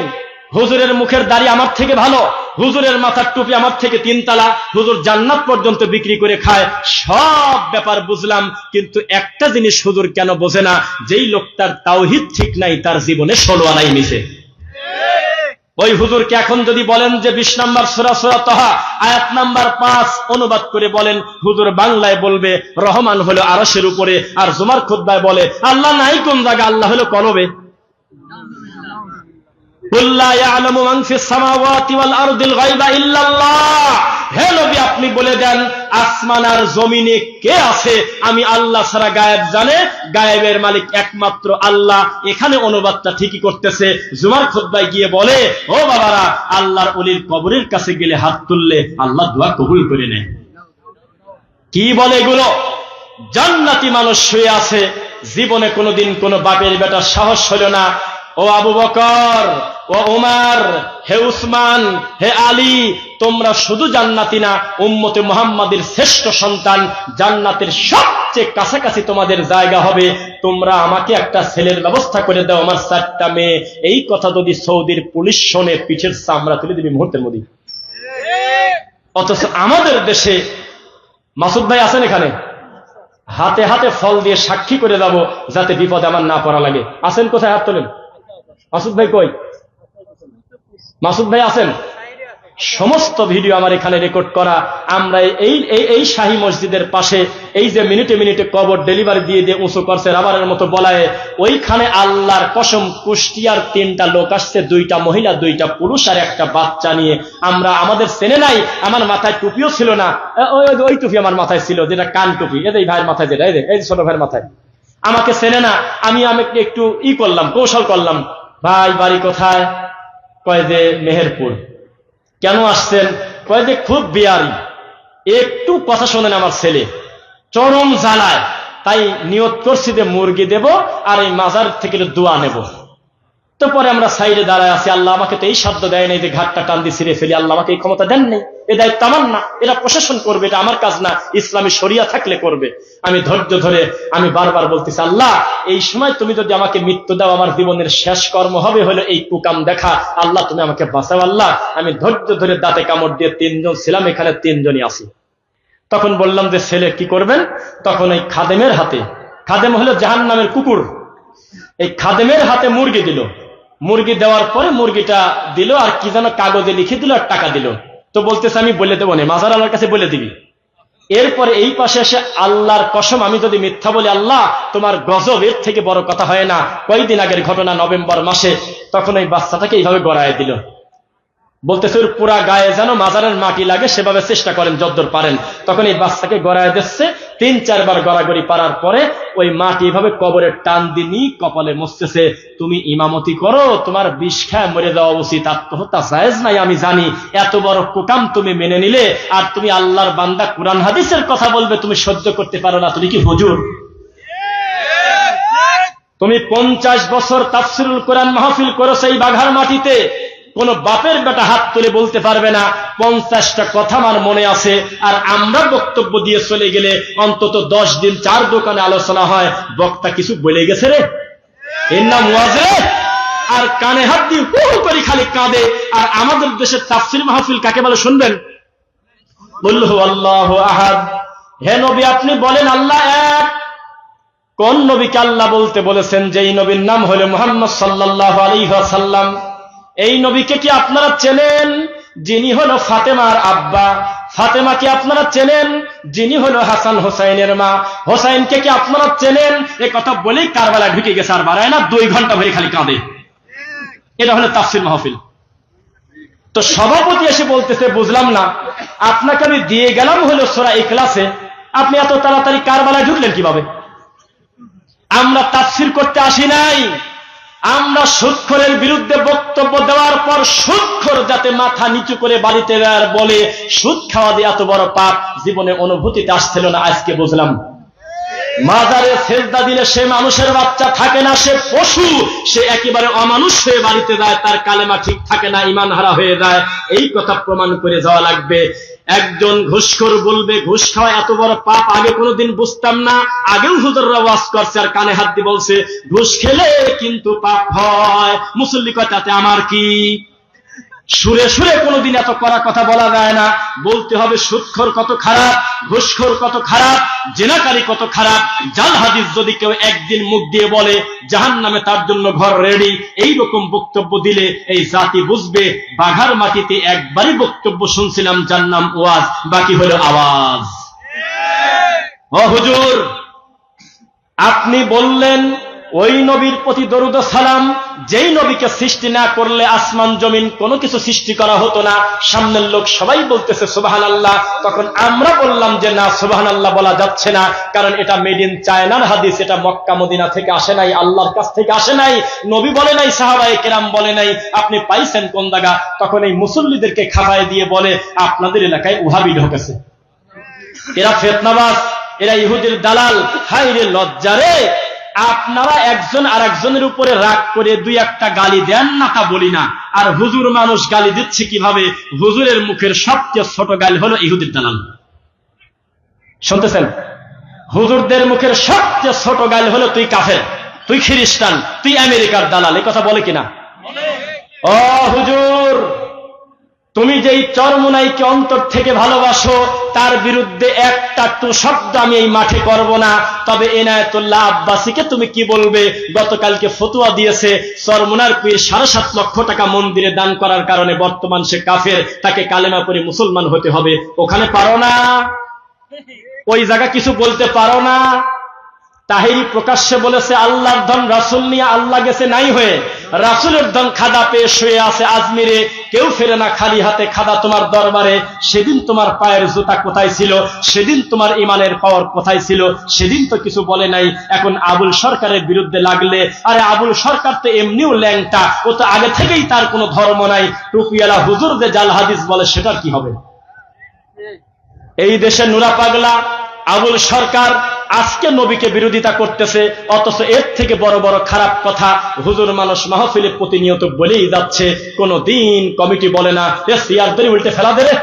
হুজুরের মুখের দাড়ি আমার থেকে ভালো, হুজুরের মাথার টুপি আমার থেকে 3 তালা, হুজুর জান্নাত পর্যন্ত বিক্রি করে খায়। সব ব্যাপার বুঝলাম, কিন্তু একটা জিনিস হুজুর কেন বোঝে না? যেই লোকটার তাওহীদ ঠিক নাই, তার জীবনে 16 আনাই মিছে। ওই হুজুরকে এখন যদি বলেন যে 20 নম্বর সূরা সূরা তাহা আয়াত নাম্বার 5 অনুবাদ করে বলেন, হুজুর বাংলায় বলবে রহমান হলো আরশের উপরে, আর জুমার খুতবায় বলে আল্লাহ নাই কোন জায়গা, আল্লাহ হলো কলবে। কুল্লা ইয়ালামু মান ফিস সামাওয়াতি ওয়াল আরদিল গায়বা ইল্লাল্লাহ। হে নবী, আপনি বলে দেন আসমান আর জমিনে কে আছে আমি আল্লাহ ছাড়া গায়েব জানে, গায়েবের মালিক একমাত্র আল্লাহ। এখানে অনুবাদটা ঠিকই করতেছে। জুমার খুতবায় গিয়ে বলে, ও বাবারা, আল্লাহর ওলির কবরের কাছে গেলে হাত তুললে আল্লাহ দোয়া কবুল করে নেয়। কি বলে এগুলো? জান্নাতি মানুষ শুয়ে আছে, জীবনে কোনোদিন কোনো বাপের বেটার সাহস হলো না। ও আবু বকর, ও উমার, হে উসমান, হে আলী, তোমরা শুধু জান্নাতি না, উম্মতে মুহাম্মাদের শ্রেষ্ঠ সন্তান, জান্নাতের সবচেয়ে কাছাকাছি তোমাদের জায়গা হবে। তোমরা আমাকে একটা ছেলের ব্যবস্থা করে দাও, আমার 4টা মেয়ে। এই কথা যদি সৌদির পুলিশ শোনে, পিঠের চামড়া তুলে দিবি মুহূর্তের মধ্যে। অথচ আমাদের দেশে, মাসুদ ভাই আছেন এখানে, হাতে হাতে ফল দিয়ে সাক্ষী করে যাব যাতে বিপদে আমার না পড়া লাগে। আছেন কোথায়? হাত তোলেন। মাসুদ ভাই কই? মাসুদ ভাই আছেন? সমস্ত ভিডিও আমার এখানে রেকর্ড করা। আমরা এই শাহী মসজিদের পাশে এই যে মিনিটে মিনিটে কবর ডেলিভারি দিয়ে দিয়ে উঁচু করছে রাবারের মতো বলায়, ওইখানে আল্লাহর কসম কুষ্টিয়ার 3টা লোক আসছে, 2টা মহিলা 2টা পুরুষ আর একটা বাচ্চা নিয়ে। আমরা আমাদের চেনে নাই, আমার মাথায় টুপিও ছিল না। ওই টুপি আমার মাথায় ছিল, যেটা কান টুপি, এই ভাইয়ের মাথায়, যেটা এই ছোট ভাইয়ের মাথায়। আমাকে চেনে না। আমি একটু করলাম, কৌশল করলাম, ভাই বাড়ি কোথায়? কয় যে মেহেরপুর। কেন আসছেন? কয় যে খুব বিয়ারি, একটু কথা শোনেন আমার ছেলে, চরম জ্বালায়, তাই নিয়ত করছি যে মুরগি দেব আর এই মাজার থেকে দোয়া নেব। তো পরে আমরা সাইডে দাঁড়ায় আছি, আল্লাহ আমাকে তো এই সাধ্য দেয় নাই যে ঘাটটা টান দিয়ে ছিঁড়ে ফেলি, আল্লাহ আমাকে এই ক্ষমতা দেন নেই, এ দায়িত্ব আমার না, এটা প্রশাসন করবে, এটা আমার কাজ না, ইসলামী শরিয়া থাকলে করবে। আমি ধৈর্য ধরে আমি বারবার বলতেছি, আল্লাহ এই সময় তুমি যদি আমাকে মৃত্যু দাও, আমার জীবনের শেষ কর্ম হবে হলো এই কুকাম দেখা, আল্লাহ তুমি আমাকে বাঁচাও। আল্লাহ আমি ধৈর্য ধরে দাঁতে কামড় দিয়ে 3জন ছিলাম, এখানে 3জনই আছি। তখন বললাম যে ছেলে কি করবেন? তখন এই খাদেমের হাতে, খাদেম হলো জাহান্নামের কুকুর, এই খাদেমের হাতে মুরগি দিল। মুরগি দেওয়ার পরে মুরগিটা দিল আর কি যেন কাগজে লিখে দিল আর টাকা দিল। তো বলতেছে আমি বলে দেবো না, মাজার আল্লাহর কাছে বলে দিবি। এরপরে এই পাশে এসে, আল্লাহর কসম আমি যদি মিথ্যা বলি আল্লাহ তোমার গজব, এর থেকে বড় কথা হয় না। কয়েকদিন আগের ঘটনা, নভেম্বর মাসে, তখন এই বাচ্চাটাকে এইভাবে গড়ায় দিল। বলতেছে ওর পুরা গায়ে যেন মাজারের মাটি লাগে, সেভাবে চেষ্টা করেন যতদূর পারেন। তখন এই বাচ্চাকে গড়ায় দিচ্ছে, 3-4 বার গড়াগড়ি পারার পরে ওই মাটি এভাবে কবরের টান দিনি কপালে মুছতেছে। তুমি ইমামতি করো, তোমার বিষ খায় মরে যাওয়া উচিত, আত্মহত্যা জায়েজ নাই আমি জানি, এত বড় কুকাম তুমি মেনে নিলে, আর তুমি আল্লাহর বান্দা, কুরআন হাদিসের কথা বলবে তুমি সহ্য করতে পারো না, তুমি কি হুজুর? তুমি 50 বছর তাফসিরুল কোরআন মাহফিল করেছো এই বাঘার মাটিতে, কোন বাপের বেটা হাত তুলে বলতে পারবে না 50টা কথা আমার মনে আছে। আর আমরা বক্তব্য দিয়ে চলে গেলে অন্তত 10 দিন 4 দোকানে আলোচনা হয়, বক্তা কিছু বলে গেছে রে, এর নাম ওয়াজ। আর কানে হাত দিয়ে হু করে খালি কাঁদে। আর আমাদের দেশের তাফসির মাহফিল কাকে বলে শুনবেন? বলল আল্লাহু আহাদ। হে নবী আপনি বলেন আল্লাহ এক। কোন নবীকে আল্লাহ বলতে বলেছেন? যেই নবীর নাম হলো মুহাম্মদ সাল্লাল্লাহু আলাইহি ওয়াসাল্লাম। এই নবীকে কি আপনারা চেনেন? যিনি হলো ফাতেমার আব্বা। ফাতেমাকে আপনারা চেনেন? যিনি হলো হাসান হোসাইনের মা। হোসাইনকে কি আপনারা চেনেন? এ কথা বলেই কারবালায় ঢুকে গেছে, আর বাড়ায় না, 2 ঘন্টা ধরে খালি কাঁদে। এটা হলো তাফসীর মাহফিল। তো সভাপতি এসে বলতেছে বুঝলাম না, আপনাকে আমি দিয়ে গেলাম হলো সূরা ইখলাসে, আপনি এত তাড়াতাড়ি কারবালায় ঢুকলেন কিভাবে? আমরা তাফসীর করতে আসি নাই, আমরা সুদখোরের বিরুদ্ধে বক্তব্য দেওয়ার পর সুদখোর যাতে মাথা নিচু করে বাড়িতে আর বলে সুদ খাওয়া দিয়ে এত বড় পাপ জীবনে অনুভূতিতে আসছিল না, আজকে বুঝলাম। মাজারে সেজদা দিলে সে মানুষের বাচ্চা থাকে না, সে পশু, সে একেবারে অমানুষ হয়ে বাড়িতে যায়, তার কালেমা ঠিক থাকে না, ঈমান হারা হয়ে যায়। এই কথা প্রমাণ করে যাওয়া লাগবে। একজন ঘুষখোর বলবে ঘুষ খাওয়া এত বড় পাপ, আগে কোনোদিন বুঝতাম না, আগেও হুজুররা ওয়াজ করছে আর কানে হাত দিয়ে বলছে ঘুষ খেলে কিন্তু পাপ হয়। মুসল্লি কয় তাতে আমার কি? সুরে সুরে কোনোদিন এত কড়া কথা বলা যায় না। বলতে হবে সুদখোর কত খারাপ, ঘুষখোর কত খারাপ, জেনাকারী কত খারাপ। জাল হাদিস যদি কেউ একদিন মুখ দিয়ে বলে জাহান্নামে তার জন্য ঘর রেডি, এইরকম বক্তব্য দিলে এই জাতি বুঝবে বাঘার মাটিতে একবারই বক্তব্য শুনছিলাম, যার নাম ওয়াজ, বাকি হলো আওয়াজ। ও হুজুর আপনি বললেন ওই নবীর প্রতি দরুদ ও সালাম, যেই নবীকে সৃষ্টি না করলে আসমান জমিন কোনো কিছু সৃষ্টি করা হতো না। সামনের লোক সবাই বলতেছে সুবহানাল্লাহ, তখন আমরা বললাম যে না, সুবহানাল্লাহ বলা যাচ্ছে না, কারণ এটা মেড ইন চায়নার হাদিস, এটা মক্কা মদিনা থেকে আসে নাই, আল্লাহর কাছ থেকে আসে নাই, নবী বলে নাই, সাহাবায়ে কেরাম বলে নাই, আপনি পাইছেন কোন জায়গা? তখন এই মুসল্লিদেরকে খাবায় দিয়ে বলে আপনাদের এলাকায় ওহাবি ঢোকেছে, এরা ফিতনাবাজ, এরা ইহুদির দালাল। হায় রে লজ্জা রে! আপনারা একজন আর একজনের উপরে রাগ করে দুই একটা গালি দেন না, তা বলি না, আর হুজুর মানুষ গালি দিচ্ছে কিভাবে? হুজুরের মুখের সবচেয়ে ছোট গালি হলো ইহুদির দালাল। শুনতেছেন? হুজুরদের মুখের সবচেয়ে ছোট গালি হলো তুই কাফের, তুই খ্রিস্টান, তুই আমেরিকার দালাল। এই কথা বলে কিনা? ও হুজুর, তুমি যেই চরমুনাইকে অন্তর থেকে ভালোবাসো, তার বিরুদ্ধে একটা টু শব্দ আমি এই মাঠে করব না, তবে এনায়েতুল্লাহ আব্বাসীকে তুমি কি বলবে? গতকালকে ফতোয়া দিয়েছে চরমুনার পীর 7.5 লক্ষ টাকা মন্দিরে দান করার কারণে বর্তমান সে কাফের, তাকে কালেমা পড়ে মুসলমান হতে হবে। ওখানে পারো না? ওই জায়গা কিছু বলতে পারো না? তাহিরি প্রকাশ্যে বলেছে আল্লাহর ধন রাসূল নিয়ে আল্লাহ গেছে নাই হয়ে, রাসূলের ধন খাদা পেয়ে শুয়ে আছে আজমিরে, কেউ ফেরে না খালি হাতে খাদা তোমার দরবারে। সেদিন তোমার পায়ের জুতা কোথায় ছিল? সেদিন তোমার ইমানের পাওয়ার কোথায় ছিল? সেদিন তো কিছু বলে নাই। এখন আবুল সরকারের বিরুদ্ধে লাগলে, আরে আবুল সরকার তো এমনিও ল্যাংটা, ও তো আগে থেকেই তার কোনো ধর্ম নাই। টুপিওয়ালা হুজুর যে জাল হাদিস বলে সেটার কি হবে? এই দেশে নুরা পাগলা আবুল সরকার আজকে নবীকে বিরোধিতা করতেছে, অথচ এর থেকে বড় বড় খারাপ কথা হুজুর মানুষ মাহফিলে প্রতিনিয়ত বলেই যাচ্ছে। কোন দিন কমিটি বলে না এ সিয়ার ধরে উল্টে ফেলা দে রে,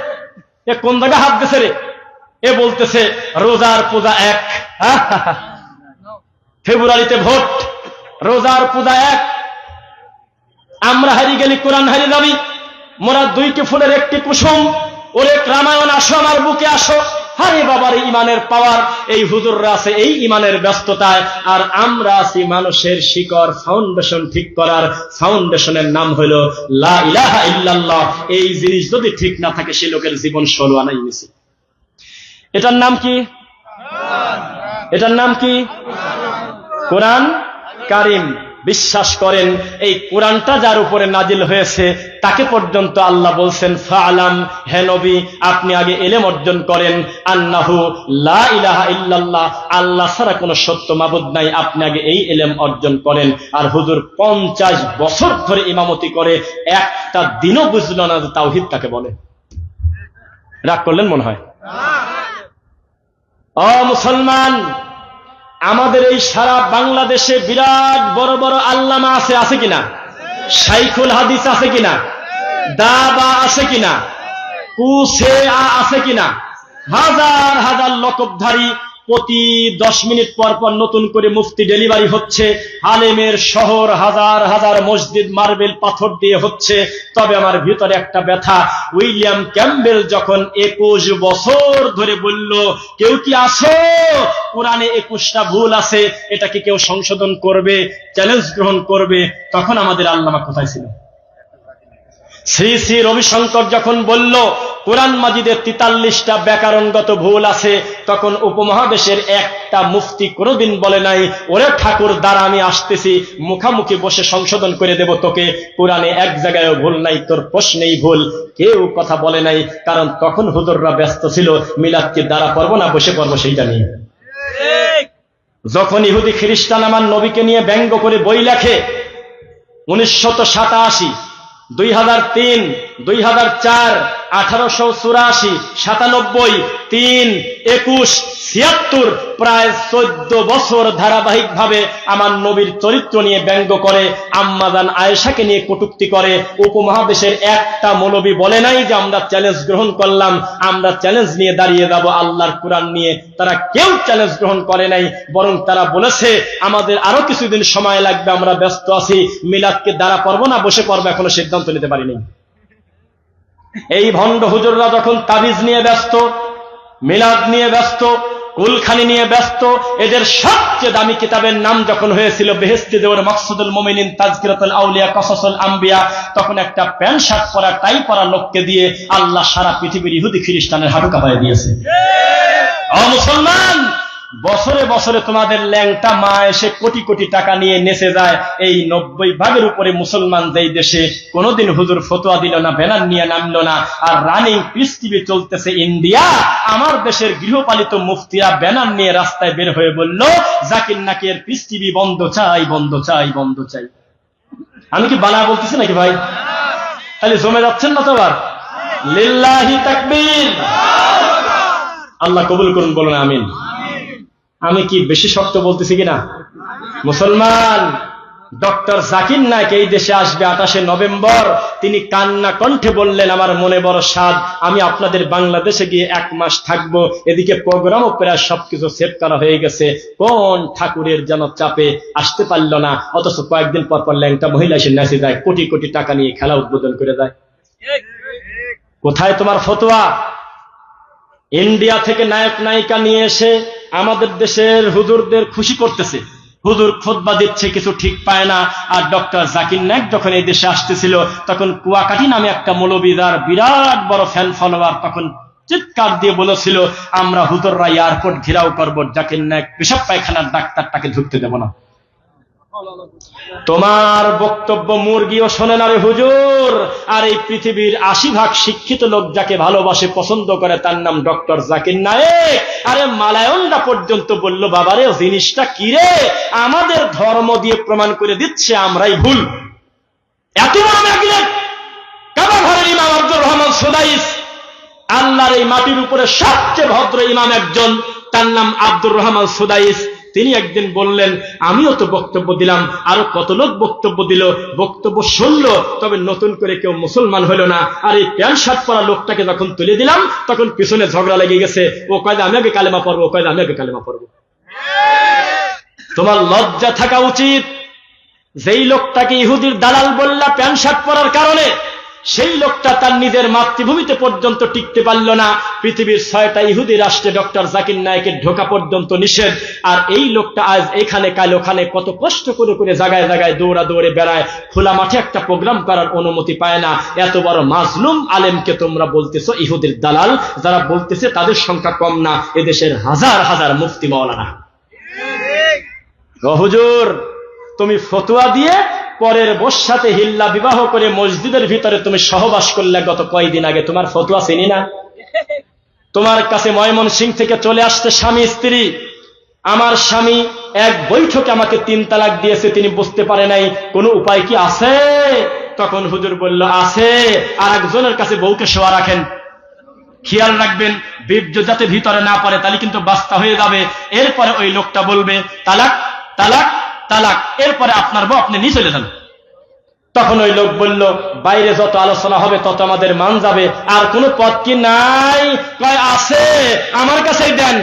এ কোন জায়গা হাত দিছে রে, এ বলতেছে রোজার পূজা এক, ফেব্রুয়ারিতে ভোট, রোজার পূজা এক, আমরা হারিয়ে গেলি কোরআন হারিয়ে যাবি, মোরা 2টি ফুলের 1টি কুসুম, ওরে রামায়ণ আসো আমার বুকে আসো। আরে বাবার ইমানের পাওয়ার, এই হুজুররা আছে এই ইমানের ব্যস্ততায়, আর আমরা আছি মানুষের শিকড় ফাউন্ডেশন ঠিক করার। ফাউন্ডেশনের নাম হলো লা ইলাহা ইল্লাল্লাহ। এই জিনিস যদি ঠিক না থাকে সে লোকের জীবন 16 আনাই মিছি। এটার নাম কি? এটার নাম কি? কোরআন কারীম। বিশ্বাস করেন এই কোরআনটা যার উপরে নাজিল হয়েছে তাকে পর্যন্ত আল্লাহ বলছেন ফাআলাম, হে নবী আপনি আগে ইলম অর্জন করেন, আন্নাহু লা ইলাহা ইল্লাল্লাহ, আল্লাহ ছাড়া কোনো সত্য মাবুদ নাই, আপনি আগে এই ইলম অর্জন করেন। আর হুজুর 50 বছর ধরে ইমামতি করে একটা দিনও বুঝল না যে তাওহীদ কাকে বলে। রাগ করলেন মনে হয়? ও মুসলমান, আমাদের এই সারা বাংলাদেশে বিরাট বড় বড় আল্লামা আছে, আছে কিনা? শাইখুল হাদিস আছে কিনা? দাবা আছে কিনা? কুসে আছে কিনা? হাজার হাজার লকবধারী, প্রতি 10 মিনিট পর পর নতুন করে মুফতি ডেলিভারি হচ্ছে, আলেমের শহর, হাজার হাজার মসজিদ মার্বেল পাথর দিয়ে হচ্ছে। তবে আমার ভিতরে একটা ব্যথা, উইলিয়াম ক্যাম্বেল যখন 21 বছর ধরে বলল কেউ কি আসো, কোরআনে 21টা ভুল আছে, এটাকে কেউ সংশোধন করবে, চ্যালেঞ্জ গ্রহণ করবে, তখন আমাদের আল্লামা কোথায় ছিল? শ্রী শ্রী রবিশঙ্কর যখন বলল কোরআন মাজিদে 43টা ব্যাকরণগত ভুল আছে, তখন উপমহাদেশের একটা মুফতি কোনোদিন বলে নাই ওরে ঠাকুর দ্বারা আমি আসতেছি, মুখামুখি বসে সংশোধন করে দেব তোকে, কোরআনে এক জায়গায় ভুল নাই, তোর প্রশ্নেই ভুল। কেউ কথা বলে নাই, কারণ তখন হুজুররা ব্যস্ত ছিল মিলাদকে দ্বারা পড়বো না বসে পড়বো সেইটা নিয়ে। যখন ইহুদি খ্রিস্টান আমার নবীকে নিয়ে ব্যঙ্গ করে বই লেখে 1987, 2003, 2004, 1884, 97, 3, 21, 76, প্রায় 14 বছর ধারাবাহিক ভাবে আমার নবীর চরিত্র নিয়ে ব্যঙ্গ করে, আম্মাজান আয়েশাকে নিয়ে কটূক্তি করে। উপমহাদেশের একটা মৌলবী বলে নাই যে আমরা চ্যালেঞ্জ গ্রহণ করলাম, আমরা চ্যালেঞ্জ নিয়ে দাঁড়িয়ে যাব আল্লাহর কোরআন নিয়ে। তারা কেউ চ্যালেঞ্জ গ্রহণ করে নাই, বরং তারা বলেছে আমাদের আরো কিছুদিন সময় লাগবে, আমরা ব্যস্ত আছি, মিলাদকে দ্বারা পড়বো না বসে পড়বো, এখনো সিদ্ধান্ত নিতে পারিনি। এই ভণ্ড হুজুররা যখন তাবিজ নিয়ে ব্যস্ত, মিলাদ নিয়ে ব্যস্ত, কুলখানি নিয়ে ব্যস্ত, এদের সবচেয়ে দামি কিতাবের নাম যখন হয়েছিল বেহেশতি দেওয়ার মাকসুদুল মুমিনিন তাজকিরাতুল আউলিয়া কসাসুল আম্বিয়া, তখন একটা প্যান্ট শার্ট পরা টাই পরা লোককে দিয়ে আল্লাহ সারা পৃথিবীর ইহুদি খ্রিস্টানের হাঁটু কাঁপায় দিয়েছে। ও মুসলমান, বছরে বছরে তোমাদের ল্যাংটা মা এসে কোটি কোটি টাকা নিয়ে নেচে যায়। এই 90% উপরে মুসলমান যেই দেশে কোনোদিন হুজুর ফতোয়া দিল না, ব্যানার নিয়ে নামলো না, আর রানিং পিস টিভি চলতেছে ইন্ডিয়া, আমার দেশের গৃহপালিত মুফতিরা ব্যানার নিয়ে রাস্তায় বের হয়ে বলল জাকির নাকের পিস টিভি বন্ধ চাই, বন্ধ চাই, বন্ধ চাই। আমি কি বানা বলতেছি নাকি ভাই? তাহলে জমে যাচ্ছেন না তো আবার? লিল্লাহি তাকবীর। আল্লাহ কবুল করুন, বলুন আমিন। আমি কি বেশি শক্ত বলতেছি কিনা? মুসলমান, ডক্টর জাকির নায়েক এই দেশে আসবে 28শে নভেম্বর। তিনি কান্না কণ্ঠে বললেন, আমার মনে বড় স্বাদ, আমি আপনাদের বাংলাদেশে গিয়ে 1 মাস থাকবো। এদিকে প্রোগ্রামও প্রায় সবকিছু সেট করা হয়ে গেছে। কোন ঠাকুরের যেন চাপে আসতে পারল না, অথচ কয়েকদিন পর পর ল্যাংটা মহিলা এসে নাচে যায়, কোটি কোটি টাকা নিয়ে খেলা উদ্বোধন করে যায়। কোথায় তোমার ফতোয়া? ইন্ডিয়া থেকে নায়ক নায়িকা নিয়ে এসে আমাদের দেশের হুজুরদের খুশি করতেছে। হুজুর খুতবা দিচ্ছে, কিছু ঠিক পায় না। আর ডক্টর জাকির নায়েক যখন এই দেশে আসতেছিল, তখন কুয়াকাটি নামে একটা মৌলবীর বিরাট বড় ফ্যান ফলোয়ার তখন চিৎকার দিয়ে বলেছিল, আমরা হুজুররা এয়ারপোর্ট ঘেরাও করবো, জাকির নায়েক পেশাব পায়খানার ডাক্তারটাকে ঢুকতে দেব না। তোমার বক্তব্য মুরগিও শোনে না রে হুজুর। আর এই পৃথিবীর 80% শিক্ষিত লোক যাকে ভালোবাসে, পছন্দ করে, তার নাম ডক্টর জাকির নায়েক। আরে মালায়নরা পর্যন্ত বলল, বাবারে জিনিসটা কি রে, আমাদের ধর্ম দিয়ে প্রমাণ করে দিচ্ছে আমরাই ভুল। এত বড় ম্যাগনেট কাবা ঘরের ইমাম আব্দুর রহমান সুদাইস, আল্লাহর এই মাটির উপরে সবচেয়ে ভদ্র ইমাম একজন, তার নাম আব্দুর রহমান সুদাইস। তিনি একদিন বললেন, আমিও তো বক্তব্য দিলাম, আরো কত লোক বক্তব্য দিল, বক্তব্য শুনলো, তবে নতুন করে কেউ মুসলমান হলো না। আর এই প্যান্ট শার্ট পরা লোকটাকে যখন তুলে দিলাম, তখন পিছনে ঝগড়া লেগে গেছে। ও কয় আমি আগে কালেমা পড়বো, কয় আমি আগে কালেমা পড়বো। তোমার লজ্জা থাকা উচিত। যেই লোকটাকে ইহুদির দালাল বললা প্যান্ট শার্ট পরার কারণে, সেই লোকটা তার নিজের মাতৃভূমিতে পর্যন্ত টিকতে পারল না। পৃথিবীর 6টা ইহুদি রাষ্ট্রে ডক্টর জাকির নায়েকের ঢোকা পর্যন্ত নিষেধ। আর এই লোকটা আজ এখানে কাল ওখানে কত কষ্ট করে করে জায়গায় জায়গায় দৌড়া দৌড়ে বেড়ায়, খোলা মাঠে একটা প্রোগ্রাম করার অনুমতি পায় না। এত বড় মাজলুম আলেমকে তোমরা বলতেছো ইহুদির দালাল। যারা বলতেছে তাদের সংখ্যা কম না, এদেশের হাজার হাজার মুফতি মাওলানা। ও হুজুর, তুমি ফতোয়া দিয়ে পরের বস সাথে হিল্লা বিবাহ করে মসজিদের ভিতরে তুমি সহবাস করলে গত কয়েকদিন আগে, তোমার ফতোয়া চিনি না? তোমার কাছে ময়মনসিংহ থেকে চলে আসছে স্বামী স্ত্রী, আমার স্বামী এক বৈঠকে আমাকে 3 তালাক দিয়েছে, তিনি বুঝতে পারে নাই, কোনো উপায় কি আছে? তখন হুজুর বলল, আছে। আর একজনের কাছে বউকে শোয়া রাখেন, খেয়াল রাখবেন বীর্য যাতে ভিতরে না পড়ে, তাহলে কিন্তু বাস্তা হয়ে যাবে। এরপরে ওই লোকটা বলবে তালাক তালাক তালাক, এরপরে আপনার বউ আপনি নিয়ে চলে যান। তখন ওই লোক বলল, বাইরে যত আলোচনা হবে তত আমাদের মান যাবে, আর কোন পথ কি নাই? কয় আছে, আমার কাছেই দেন।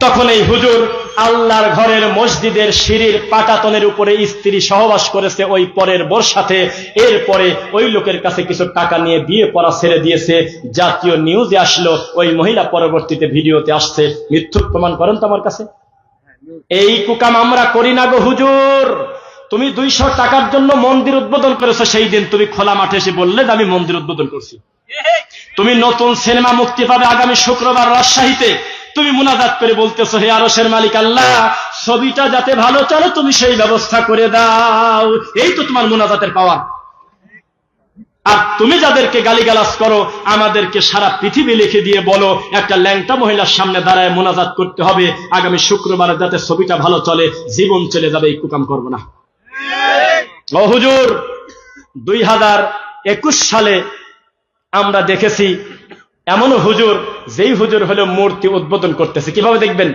তখন এই হুজুর আল্লাহর ঘরের মসজিদের সিঁড়ির পাটাতনের উপরে স্ত্রী সহবাস করেছে ওই পরের বর সাথে। এরপরে ওই লোকের কাছে কিছু টাকা নিয়ে বিয়ে পড়া ছেড়ে দিয়েছে। জাতীয় নিউজে আসলো, ওই মহিলা পরবর্তীতে ভিডিওতে আসছে। মিথ্যুক প্রমাণ করেন তো আমার কাছে? এই কুকাম আমরা করি না গো হুজুর। তুমি 200 টাকার জন্য মন্দির উদ্বোধন করেছো, সেই দিন তুমি খোলা মাঠে এসে বললে যে আমি মন্দির উদ্বোধন করছি। তুমি নতুন সিনেমা মুক্তি পাবে আগামী শুক্রবার রাজশাহীতে, তুমি মুনাজাত করে বলতেছো, হে আরশের মালিক আল্লাহ, ছবিটা যাতে ভালো চলে তুমি সেই ব্যবস্থা করে দাও। এই তো তোমার মুনাজাতের পাওয়া। আর তুমি যাদেরকে গালিগালাজ করো, আমাদেরকে সারা পৃথিবী লিখে দিয়ে বলো একটা ল্যাংটা মহিলার সামনে দাঁড়ায় মুনাজাত করতে হবে আগামী শুক্রবার, যাতে ছবিটা ভালো চলে, জীবন চলে যাবে। এই কুকাম করবো না। ও হুজুর, 2021 সালে আমরা দেখেছি এমন হুজুর, যেই হুজুর হলো মূর্তি উদ্বোধন করতেছে। কিভাবে দেখবেন?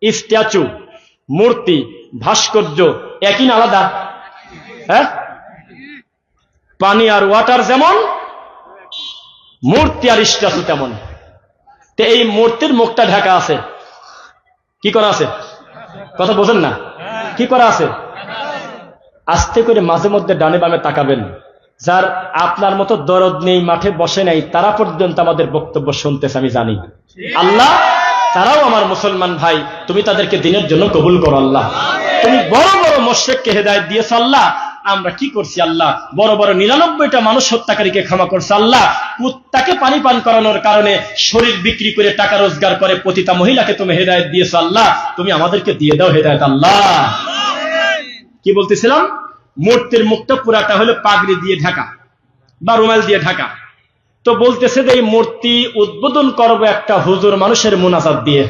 স্ট্যাচু, মূর্তি, ভাস্কর্য একই না আলাদা? হ্যাঁ, পানি আর ওয়াটার যেমন, মূর্তি আর স্ট্যাচু তেমন। তো এই মূর্তির মুখটা ঢাকা আছে, কি করা আছে? কথা বোঝেন না? কি করা আছে? আস্তে করে মাঝে মধ্যে ডানে বামে তাকাবেন। যার আপনার মতো দরদ নেই, মাঠে বসে নাই, তারা পর্যন্ত আমাদের বক্তব্য শুনতেছে, আমি জানি। আল্লাহ, তারাও আমার মুসলমান ভাই, তুমি তাদেরকে দিনের জন্য কবুল করো আল্লাহ। তুমি বড় বড় মুশরিককে হেদায়েত দিয়েছো আল্লাহ, আমরা কি করছি আল্লাহ? বড় বড় 99টা মানুষ হত্যাকারীকে ক্ষমা করছে আল্লাহ। কুত্তাকে পানি পান করানোর কারণে শরীর বিক্রি করে টাকা রোজগার করে পতিতা মহিলাকে তুমি হেদায়েত দিয়েছো আল্লাহ, তুমি আমাদেরকে দিয়ে দাও হেদায়েত আল্লাহ। কি বলতেছিলাম? মূর্তির মুখটা পুরাটা হলো পাগড়ি দিয়ে ঢাকা বা রুমাল দিয়ে ঢাকা। তো বলতেছে যে এই মূর্তি উদ্বোধন করবো একটা হুজুর মানুষের মুনাজাত দিয়ে।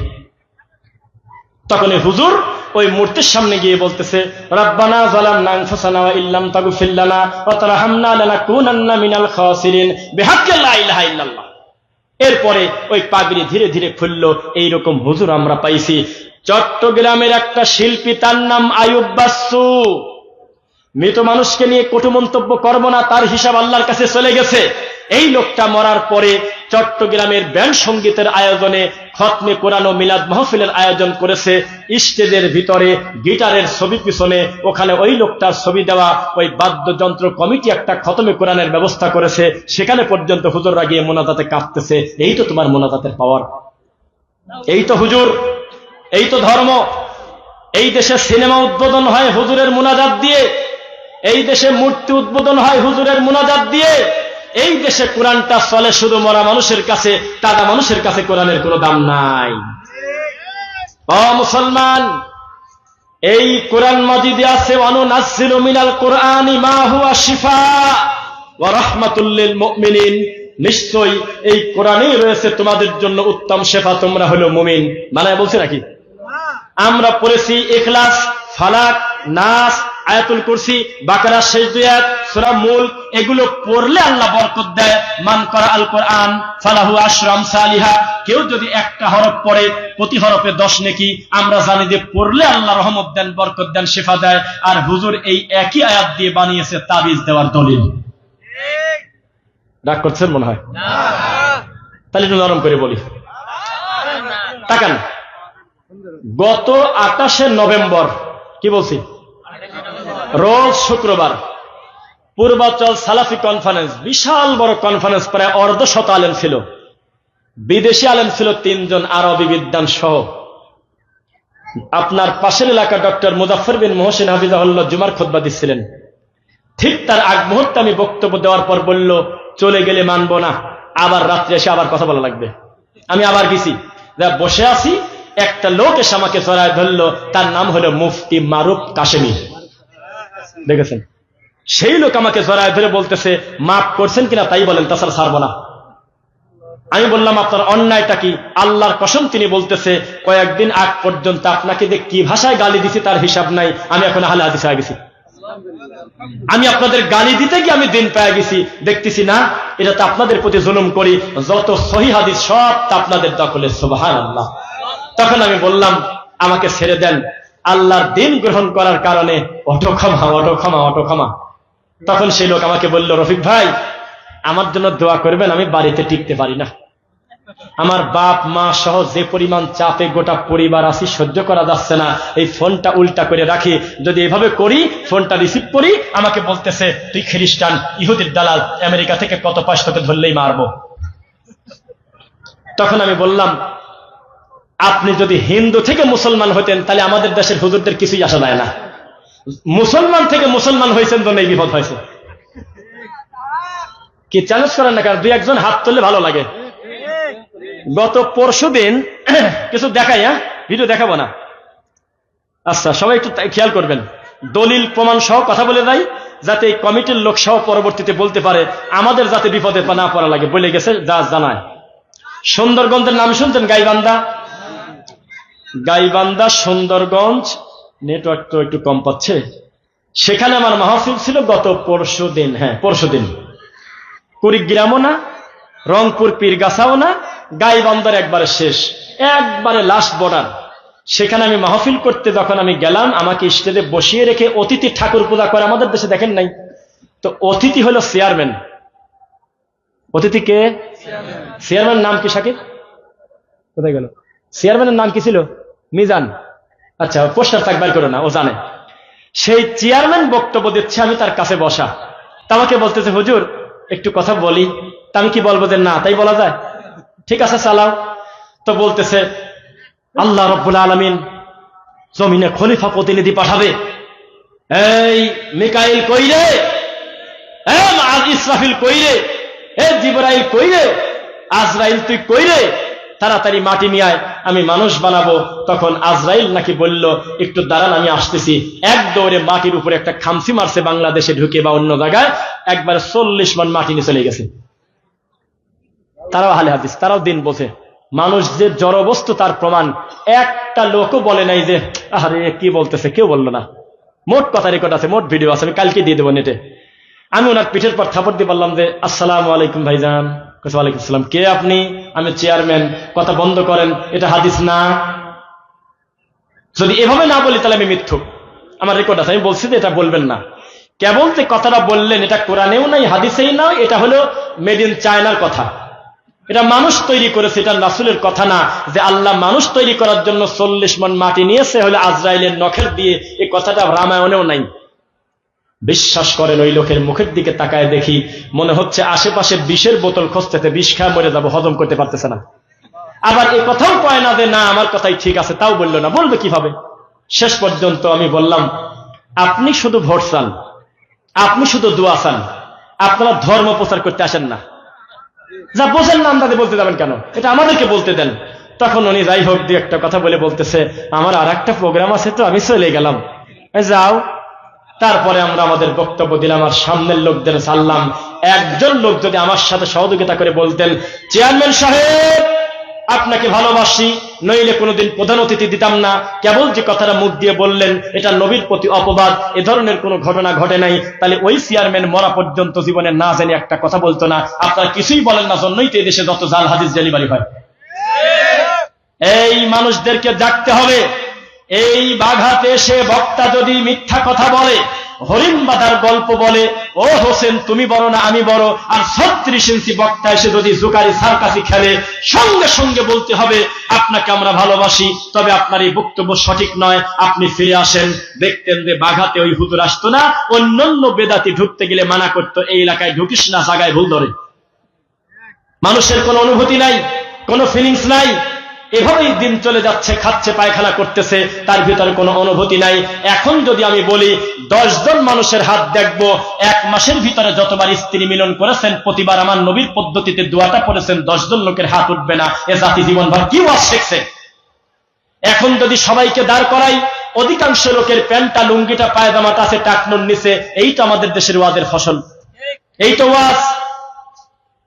তখন এই হুজুর ওই মূর্তির সামনে গিয়ে বলতেছে, রব্বানা যালামনা আনফুসানা ওয়া ইল্লাম তাগফির লানা ওয়া তারহামনা লানাকুনান্না মিনাল খাসিরিন বিহাক্কি লা ইলাহা ইল্লাল্লাহ। এরপরে ওই পাগড়ি ধীরে ধীরে খুলল। এইরকম হুজুর আমরা পাইছি। চট্টগ্রামের একটা শিল্পী, তার নাম আইয়ুব বাচ্চু। মৃত মানুষকে নিয়ে কটু মন্তব্য করব না, তার হিসাব আল্লাহর কাছে চলে গেছে। এই লোকটা মরার পরে চট্টগ্রামের ব্যান্ড সঙ্গীতের আয়োজনে খতমে কোরআন ও মিলাদ মাহফিলের আয়োজন করেছে। স্টেজের ভিতরে গিটারের ছবি পিছনে ওখানে ওই লোকটার ছবি দেওয়া ওই বাদ্যযন্ত্র কমিটি একটা খতমে কোরআনের ব্যবস্থা করেছে। সেখানে পর্যন্ত হুজুররা গিয়ে মোনাজাতে কাঁপতেছে। এই তো তোমার মোনাজাতের পাওয়ার, এই তো হুজুর, এই তো ধর্ম। এই দেশে সিনেমা উদ্বোধন হয় হুজুরের মুনাজাত দিয়ে, এই দেশে মূর্তি উদ্বোধন হয় হুজুরের মুনাজাত দিয়ে, এই দেশে কোরআনটা চলে শুধু মরা মানুষের কাছে, তাজা মানুষের কাছে কোরআনের কোনো দাম নাই। ও মুসলমান, এই কোরআন মাজিদে আছে ওয়ানুনাজ্জিলু মিনাল কোরআনি মা হুয়া শিফা ওয়া রাহমাতুল লিল মুমিনিন। নিশ্চয়ই এই কোরআনেই রয়েছে তোমাদের জন্য উত্তম শেফা, তোমরা হলো মুমিন। মানে বলছে নাকি? আমরা পড়েছি ইখলাস, ফালাক, নাস, আয়াতুল কুরসি, বাকারা, শেষ দুই আয়াত, সূরা মুলক। এগুলো পড়লে আল্লাহ বরকত দেয়। মান করা আল কোরআন ফালাহু আশরু আমসালিহা। কেউ যদি একটা হরফ পড়ে প্রতি হরফে 10 নেকি। আমরা জানি যে পড়লে আল্লাহ রহমত দেন, বরকত দেন, শিফা দেয়। আর হুজুর এই একই আয়াত দিয়ে বানিয়েছে তাবিজ দেওয়ার দলিল। রাগ করছেন মনে হয়? তাহলে একটু নরম করে বলি, তাকান। গত 28শে নভেম্বর, কি বলছি, রোজ শুক্রবার, পূর্বাচল সালাফি কনফারেন্স, বিশাল বড় কনফারেন্স, প্রায় 150 আলেম ছিল। বিদেশি আলেম ছিল 3 জন, আরবি বিদ্বান সহ। আপনার পাশের এলাকা ডক্টর মুজাফফর বিন মুহসিন হাফিজাহুল্লাহ জুমার খুতবা দিচ্ছিলেন। ঠিক তার আগ মুহূর্তে আমি বক্তব্য দেওয়ার পর বলল, চলে গেলে মানবো না, আবার রাত্রে এসে আবার কথা বলা লাগবে। আমি আবার গেছি, বসে আছি, একটা লোক এসে আমাকে জড়ায় ধরলো। তার নাম হলো মুফতি মারুফ কাশেমি। দেখেছেন? সেই লোক আমাকে জড়ায় ধরে বলতেছে, মাফ করছেন কিনা তাই বলেন, তাছাড়া ছাড়বো না। আমি বললাম, আপনার অন্যায়টা কি? আল্লাহর কসম তিনি বলতেছে, কয়েকদিন আগ পর্যন্ত আপনাকে যে কি ভাষায় গালি দিছি তার হিসাব নাই। আমি এখন আহলে হাদিস হয়ে গেছি। আমি আপনাদের গালি দিতে গিয়ে আমি দিন পেয়ে গেছি। দেখতেছি না, এটা তো আপনাদের প্রতি জুলুম করি। যত সহিহ হাদিস সব তা আপনাদের দখলে। সুবহানাল্লাহ। তখন আমি বললাম, আমাকে ছেড়ে দেন, আল্লাহর দিন গ্রহণ করার কারণে অটো ক্ষমা, অটো ক্ষমা, অটো ক্ষমা। তখন সেই লোক আমাকে বলল, রফিক ভাই, আমার জন্য দোয়া করবেন, আমি বাড়িতে টিকতে পারি না। আমার বাপ মা সহ যে পরিমাণ চাপে গোটা পরিবার আছি, সহ্য করা যাচ্ছে না। এই ফোনটা উল্টা করে রাখি, যদি এভাবে করি, ফোনটা রিসিভ করি, আমাকে বলতেছে, তুই খ্রিস্টান, ইহুদির দালাল, আমেরিকা থেকে কত পাশ তোকে ধরলেই মারবো। তখন আমি বললাম, আপনি যদি হিন্দু থেকে মুসলমান হতেন তাহলে আমাদের দেশের হুজুরদের কিছুই আসা যায় না। মুসলমান থেকে মুসলমান হয়েছেন তো এই বিপদ হয়েছে। কি চ্যালেঞ্জ করেন না? কারণ 2-1 জন হাত তুললে ভালো লাগে। গত পরশুদিন কিছু দেখাই, ভিডিও দেখাবো না। আচ্ছা, সবাই একটু খেয়াল করবেন, দলিল প্রমাণ সহ কথা বলে দেয়, যাতে এই কমিটির লোক সহ পরবর্তীতে বলতে পারে, আমাদের যাতে বিপদে না পড়া লাগে। বলে গেছে, যা জানায়। সুন্দরগঞ্জের নাম শুনছেন? গাইবান্ধা, গাইবান্ধা, সুন্দরগঞ্জ। নেটওয়ার্ক তো একটু কম পাচ্ছে। সেখানে আমার মাহফিল ছিল গত পরশুদিন। হ্যাঁ, পরশুদিন। কুড়িগ্রামও না, রংপুর পীরগাছাও না, গাইবান্ধার একবারে শেষ, একবারে লাস্ট বর্ডার। সেখানে আমি মাহফিল করতে যখন আমি গেলাম, আমাকে স্টেজে বসিয়ে রেখে অতিথি ঠাকুর পূজা করে। আমাদের দেশে দেখেন নাই তো, অতিথি হলো চেয়ারম্যান। অতিথি কে? চেয়ারম্যান নাম কি? সাকিব কোথায় গেল? চেয়ারম্যানের নাম কি ছিল? মিজান। আচ্ছা, পোস্টার থাকবার করো না, ও জানে। সেই চেয়ারম্যান বক্তব্য দিচ্ছে, আমি তার কাছে বসা। তা আমাকে বলতেছে, হুজুর একটু কথা বলি। তা আমি কি বলবো যে না, তাই বলা যায়? ঠিক আছে, চালাও। তো বলতেছে, আল্লাহ রাব্বুল আলামিন জমিনে খলিফা প্রতিনিধি পাঠাবে। এই মিকাইল কইরে, ইসরাফিল কইরে, জিবরাইল কইরে, আজরাইল তুই কইরে, তাড়াতাড়ি মাটি নিয়ে আয়, আমি মানুষ বানাবো। তখন আজরাইল নাকি বলল, একটু দাঁড়ান আমি আসতেছি। এক দৌড়ে মাটির উপরে একটা খামসি মারছে, বাংলাদেশে ঢুকে বা অন্য জায়গায়, একবার 40 মণ মাটি নিয়ে চলে গেছে। তারাও আহলে হাদিস, তারাও দিন বোঝে। মানুষ যে জড়বস্তু তার প্রমাণ। একটা লোকও বলে নাই যে আরে কি বলতেছে, কেউ বললো না। মোট কথা রেকর্ড আছে, মোট ভিডিও আছে, আমি কালকে দিয়ে দেবো নেটে। আমি ওনার পিঠের পর থাপড় দিয়ে বললাম যে আসসালামু আলাইকুম ভাইজান। ওয়ালাইকুম আসসালাম। কে আপনি? আমি চেয়ারম্যান। কথা বন্ধ করেন, এটা হাদিস না। যদি এভাবে না বলি তাহলে আমি মিথ্যুক, আমার রেকর্ড আছে, আমি বলছি যে এটা বলবেন না। কেবল যে কথাটা বললেন এটা কোরআনেও নাই, হাদিসেই নাই, এটা হলো মেড ইন চায়নার কথা। এটা মানুষ তৈরি করেছে, এটা রাসূলের কথা না। যে আল্লাহ মানুষ তৈরি করার জন্য 40 মণ মাটি নিয়েছে হলে আজরাইলের নখের দিয়ে, এই কথাটা রামায়ণেও নাই। বিশ্বাস করেন, ওই লোকের মুখের দিকে তাকায় দেখি মনে হচ্ছে আশেপাশে বিষের বোতল খুঁজতেছে, বিষ খায় মরে যাবো, হজম করতে পারতেছে না। আবার এ কথাও কয় না যে না আমার কথাই ঠিক আছে, তাও বললো না, বলবে কিভাবে? শেষ পর্যন্ত আমি বললাম, আপনি শুধু ভোট চান, আপনি শুধু দোয়া চান, আপনারা ধর্ম প্রচার করতে আসেন না। যা বোঝেন না আমরা বলতে যাবেন কেন? এটা আমাদেরকে বলতে দেন। তখন উনি যাই হোক দিয়ে একটা কথা বলে বলতেছে, আমার আর একটা প্রোগ্রাম আছে তো আমি চলে গেলাম। যাও। তারপরে আমরা আমাদের বক্তব্য দিলাম, আর সামনের লোকদের সাল্লাম। একজন লোক যদি আমার সাথে সহযোগিতা করে বলতেন, চেয়ারম্যান সাহেব আপনাকে ভালোবাসি, নইলে কোনোদিন প্রধান অতিথি দিতাম না, কেবল যে কথাটা মুখ দিয়ে বললেন এটা নবীর প্রতি অপবাদ, এ ধরনের কোনো ঘটনা ঘটে নাই, তাহলে ওই চেয়ারম্যান মরা পর্যন্ত জীবনে না জানি একটা কথা বলতো না। আপনারা কিছুই বলেন না, জন্যই তো এদেশে যত জাল হাদিস ডেলিভারি হয়। এই মানুষদেরকে জাগতে হবে। এই বাঘাতে এসে বক্তা যদি মিথ্যা কথা বলে, হরিণ বাঁধার গল্প বলে, ও হোসেন তুমি বড় না আমি বড়, আর 36 ইঞ্চি বক্তা এসে যদি জোকারি সার্কাসি খেলে, সঙ্গে সঙ্গে বলতে হবে আপনাকে আমরা ভালোবাসি, তবে আপনার এই বক্তব্য সঠিক নয়, আপনি ফিরে আসেন। দেখতেন যে বাঘাতে ওই হুজুর আসতো না, অন্যান্য বেদাতি ঢুকতে গেলে মানা করতো, এই এলাকায় ঢুকিস না, জায়গায় ভুল ধরে। মানুষের কোনো অনুভূতি নাই, কোনো ফিলিংস নাই, এভাবেই দিন চলে যাচ্ছে, খাচ্ছে, পায়খানা করতেছে, তার ভিতরে কোনো অনুভূতি নাই। এখন যদি আমি বলি 10 জন মানুষের হাত দেখবো, 1 মাসের ভিতরে যতবার স্ত্রী মিলন করেছেন, প্রতিবার আমার নবীর পদ্ধতিতে দোয়াটা পড়েছেন, 10 জন লোকের হাত উঠবে না। এ জাতি জীবনভর কি ওয়াজ শিখছে? এখন যদি সবাইকে দাঁড় করাই, অধিকাংশ লোকের প্যান্টটা, লুঙ্গিটা, পায়জামাটা আছে টাকনুর নিচে, এইটা আমাদের দেশের ওয়াজের ফসল, এইটা ওয়াজ।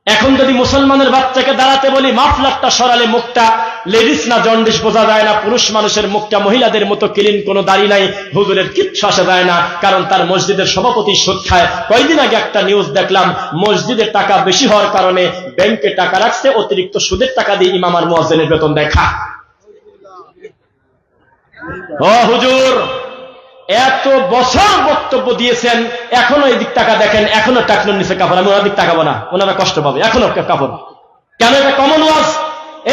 এখন যদি মুসলমানের বাচ্চাকে দাঁড়াতে বলি, মাফলারটা সরালে মুখটা লেডিস না জন্ডিস বোঝা যায় না, পুরুষ মানুষের মুখটা মহিলাদের মতো ক্লিন, কোনো দাড়ি নাই, হুজুরের কিচ্ছু আসা যায় না, কারণ তার মসজিদের সভাপতি সুদ খায়। কয়েকদিন আগে একটা নিউজ দেখলাম, মসজিদের টাকা বেশি হওয়ার কারণে ব্যাংকে টাকা রাখছে, অতিরিক্ত সুদের টাকা দিয়ে ইমাম আর মুয়াজ্জিনের বেতন দেখা। ও হুজুর, এত বছর বক্তব্য দিয়েছেন, এখনো এদিক টাকা দেখেন, এখনো টাকনুর নিচে কাপড়। আমি ওনার দিক তাকাবো না, ওনারা কষ্ট পাবে, এখনো কাপড়। কেন? এটা কমন ওয়াজ।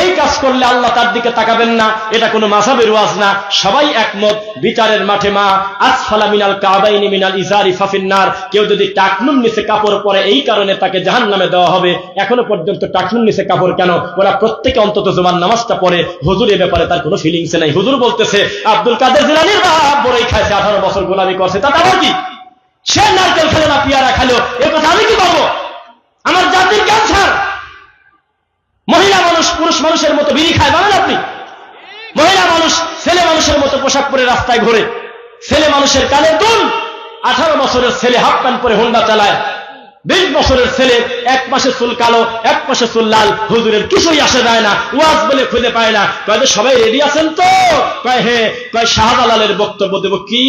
এই কাজ করলে আল্লাহ তার দিকে তাকাবেন না, এটা কোনো মাযহাবের ওয়াজ না। সবাই একমত, বিচারের মাঠে মা আসফালা মিনাল কাবাইনি মিনাল ইজারি ফাফিন্নার। কেউ যদি টাকনুর নিচে কাপড় পরে, এই কারণে তাকে জাহান্নামে দেওয়া হবে। এখনো পর্যন্ত টাকনুর নিচে কাপড় কেন? ওরা প্রত্যেকে অন্তত জুমার নামাজটা পড়ে। হুজুর এ ব্যাপারে তার কোনো ফিলিংস নাই। হুজুর বলতেছে আব্দুল কাদের জিলানীর বাপ বড়ই খাইছে, 18 বছর গোলামি করছে, তাতে আবার কি? সে নারকেল খেলো না পিয়ারা খেলো, এ কথা আমি কি বলবো? আমার জাতির ক্যান্সার। মহিলা মানুষ পুরুষ মানুষের মতো বিড়ি খায়, বলেন আপনি? মহিলা মানুষ ছেলে মানুষের মতো পোশাক পরে রাস্তায় ঘোরে, ছেলে মানুষের কানে দুল। 18 বছরের ছেলে হাফ প্যান্ট পরে হোন্ডা চালায়, 20 বছরের ছেলে 1 পাশে চুল কালো, 1 পাশে চুল লাল। হুজুরের কিছুই আসে যায় না, ওয়াজ বলে খুঁজে পায় না। কয় সবাই রেডি আছেন তো? কয় হ্যাঁ। কয় শাহজালালের বক্তব্য দেব কি?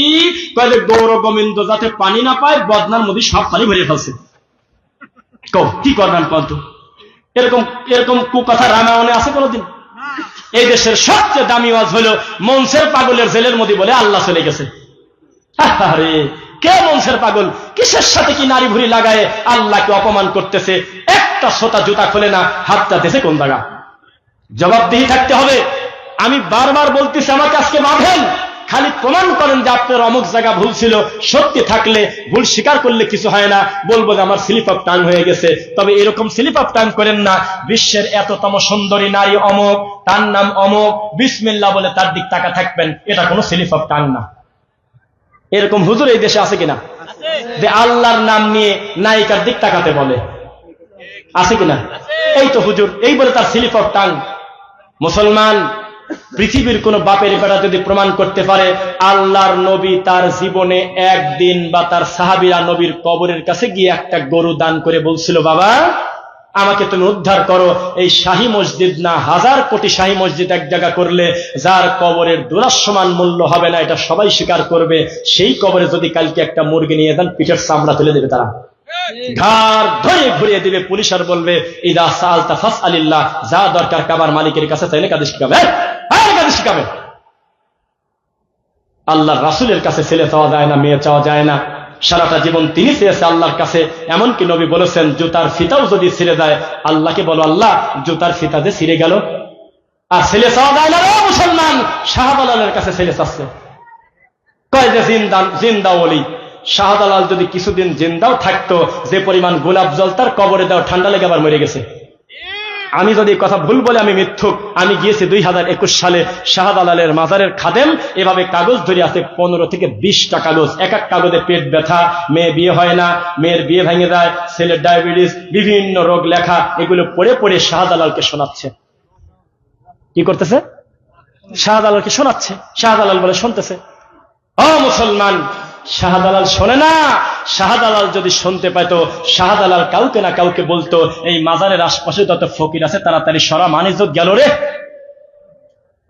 কয় গৌর গোবিন্দ যাতে পানি না পায়, বদনার মধ্যে সব পানি ভরে ফেলছে। কি করবেন কত? এরকম এরকম কুকথা রামায়ণে আছে কোনদিন? এই দেশের সবচেয়ে দামি ওয়াজ হলো মনসের পাগলের জেলের মধ্যে বলে আল্লাহ চলে গেছে। আরে কে মনসের পাগল? কিসের সাথে কি নারী ভুড়ি লাগায় আল্লাহকে অপমান করতেছে? একটা ছোটা জুতা খোলে না, হাতটা দেশে কোন জায়গা? জবাবদিহি থাকতে হবে। আমি বারবার বলতেছি, আমাকে আজকে বাঁধেন, খালি প্রমাণ করেন যে আপনার অমুক জায়গা ভুল ছিল। সত্যি থাকলে, ভুল স্বীকার করলে কিছু হয় না, বলবো যে আমার স্লিপ অফ টাং হয়ে গেছে। তবে এরকম স্লিপ অফ টাং করেন না, বিশ্বের এততম সুন্দরী নারী অমুক, তার নাম অমুক, বিসমিল্লাহ বলে তার দিক তাকা থাকবেন, এটা কোনো স্লিপ অফ টাং না। এরকম হুজুর এই দেশে আছে কিনা যে আল্লাহর নাম নিয়ে নায়িকার দিক তাকাতে বলে? আছে কিনা? এই তো হুজুর, এই বলে তার স্লিপ অফ টাং। মুসলমান, পৃথিবীর কোন বাপের বেটা যদি প্রমাণ করতে পারে আল্লাহর নবী তার জীবনে একদিন বা তার সাহাবীরা নবীর কবরের কাছে গিয়ে একটা গরু দান করে বলছিল, বাবা আমাকে তুমি উদ্ধার করো, এই শাহী মসজিদ না, 1000 কোটি শাহী মসজিদ এক জায়গা করলে যার কবরের দুরাসমান মূল্য হবে না, এটা সবাই স্বীকার করবে। সেই কবরে যদি কালকে একটা মুরগি নিয়ে দেন, পিঠের চামড়া তুলে দেবে তারা, ঘাড় ধরে ঘুরিয়ে দিবে। পুলিশ আর বলবে ইদা সাআলতা ফাসআলিল্লাহ, যা দরকার কাবার মালিকের কাছে চাইলে কাদের শিখাবে, কাদের শিখাবে। আল্লাহর রাসূলের কাছে ছেলে চাওয়া যায় না, মেয়ে চাওয়া যায় না। সারাটা জীবন তিনি চেয়েছে আল্লাহর কাছে। এমনকি নবী বলেছেন জুতার ফিতাও যদি ছিঁড়ে যায়, আল্লাহকে বলো আল্লাহ জুতার ফিতা যে ছিঁড়ে গেল। আর ছেলে চাওয়া যায় না রে মুসলমান, শাহজালালের কাছে ছেলে চাচ্ছে। কয় যে জিন্দা ওলি। শাহজালাল যদি কিছুদিন জিন্দাও থাকতো, যে পরিমাণ গোলাপ জল তার কবরে দাও ঠান্ডা লেগে আবার মরে গেছে। আমি যদি কথা ভুল বলে আমি মিথ্যুক। আমি গিয়েছি 2021 সালে শাহজালালের মাজারের খাদেম, এভাবে কাগজ ধরে আছে 15 থেকে 20টা কাগজ। এক এক কাগজে পেট ব্যথা, মেয়ে বিয়ে হয় না, মেয়ের বিয়ে ভেঙে যায়, ছেলের ডায়াবেটিস, বিভিন্ন রোগ লেখা। এগুলো পড়ে পড়ে শাহজালালকে শোনাচ্ছে। কি করতেছে? শাহজালালকে শোনাচ্ছে। শাহজালাল বলে শুনতেছে। ও মুসলমান, শাহজালাল শোনে না। শাহজালাল যদি শুনতে পাইতো, শাহজালাল কাউকে না কাউকে বলতো এই মাজারের আশপাশে যত ফকির আছে তাড়াতাড়ি সরা, মানিজ্জত গেল রে।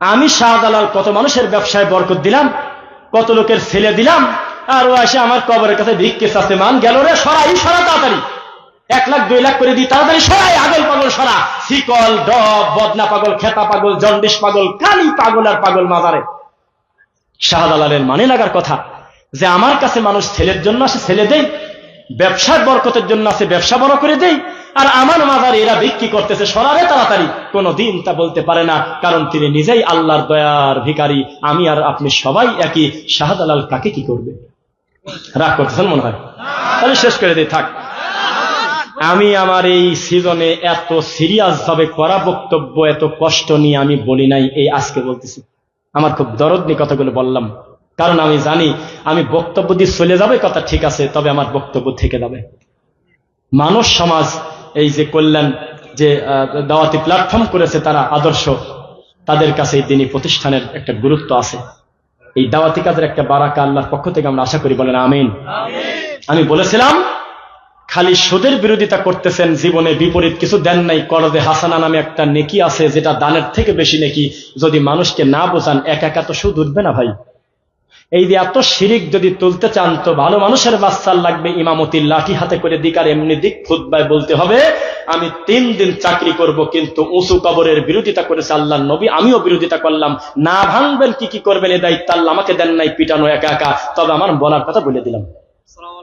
আমি শাহজালাল কত মানুষের ব্যবসায় বরকত দিলাম, কত লোকের ছেলে দিলাম, আর ও এসে আমার কবরের কাছে ভিক্ষে চাচ্ছে, মান গেল রে, সরাই সরা তাড়াতাড়ি, 1 লাখ 2 লাখ করে দিই, তাড়াতাড়ি সরাই, আগল পাগল সরা, শিকল ডব, বদনা পাগল, খেতা পাগল, জন্ডিস পাগল, কালি পাগল আর পাগল মাজারে। শাহজালালের মানে লাগার কথা যে আমার কাছে মানুষ ছেলের জন্য আসে, ছেলে দেই, ব্যবসার বরকতের জন্য আসে, ব্যবসা বড় করে দেই, আর আমার মাজারে এরা বিক্রি করতেছে, সরাবে তাড়াতাড়ি। কোনদিন তা বলতে পারে না, কারণ তিনি নিজেই আল্লাহর দয়ার ভিখারি। আমি আর আপনি সবাই একই। শাহজালাল কাকে কি করবে? রাগ করতেছেন মনে হয়? তাহলে শেষ করে দিই, থাক। আমি আমার এই সিজনে এত সিরিয়াস ভাবে করা বক্তব্য এত কষ্ট নিয়ে আমি বলি নাই, এই আজকে বলতেছি। আমার খুব দরদ নিয়ে কথাগুলো বললাম, কারণ আমি জানি আমি বক্তব্য দিয়ে চলে যাবে কথা ঠিক আছে, তবে আমার বক্তব্য থেকে যাবে। মানব সমাজ এই যে কল্যাণ যে দাওয়াতি প্ল্যাটফর্ম করেছে, তারা আদর্শ, তাদের কাছে এই দিনী প্রতিষ্ঠানের একটা গুরুত্ব আছে। এই দাওয়াতি কাজের একটা বারাকা আল্লাহর পক্ষ থেকে আমরা আশা করি, বলেন আমিন। আমি বলেছিলাম খালি সুদের বিরোধিতা করতেছেন, জীবনে বিপরীত কিছু দেন নাই। করদে হাসানা নামে একটা নেকি আছে, যেটা দানের থেকে বেশি নেকি। যদি মানুষকে না বোঝান, একা একা তো সুদ উঠবে না ভাই। এই যে এত শিরিক যদি তুলতে চান, তো ভালো মানুষের বাচ্চার লাগবে, ইমামতির লাঠি হাতে করে দিক, আর এমনি দিক খুতবায় বলতে হবে আমি 3 দিন চাকরি করব, কিন্তু উঁচু কবরের বিরোধিতা করেছে আল্লাহর নবী, আমিও বিরোধিতা করলাম। না ভাঙবেন কি কি করবেন, এ দায়িত্ব আল্লাহ আমাকে দেন নাই, পিটানো একা একা। তবে আমার বলার কথা বলে দিলাম।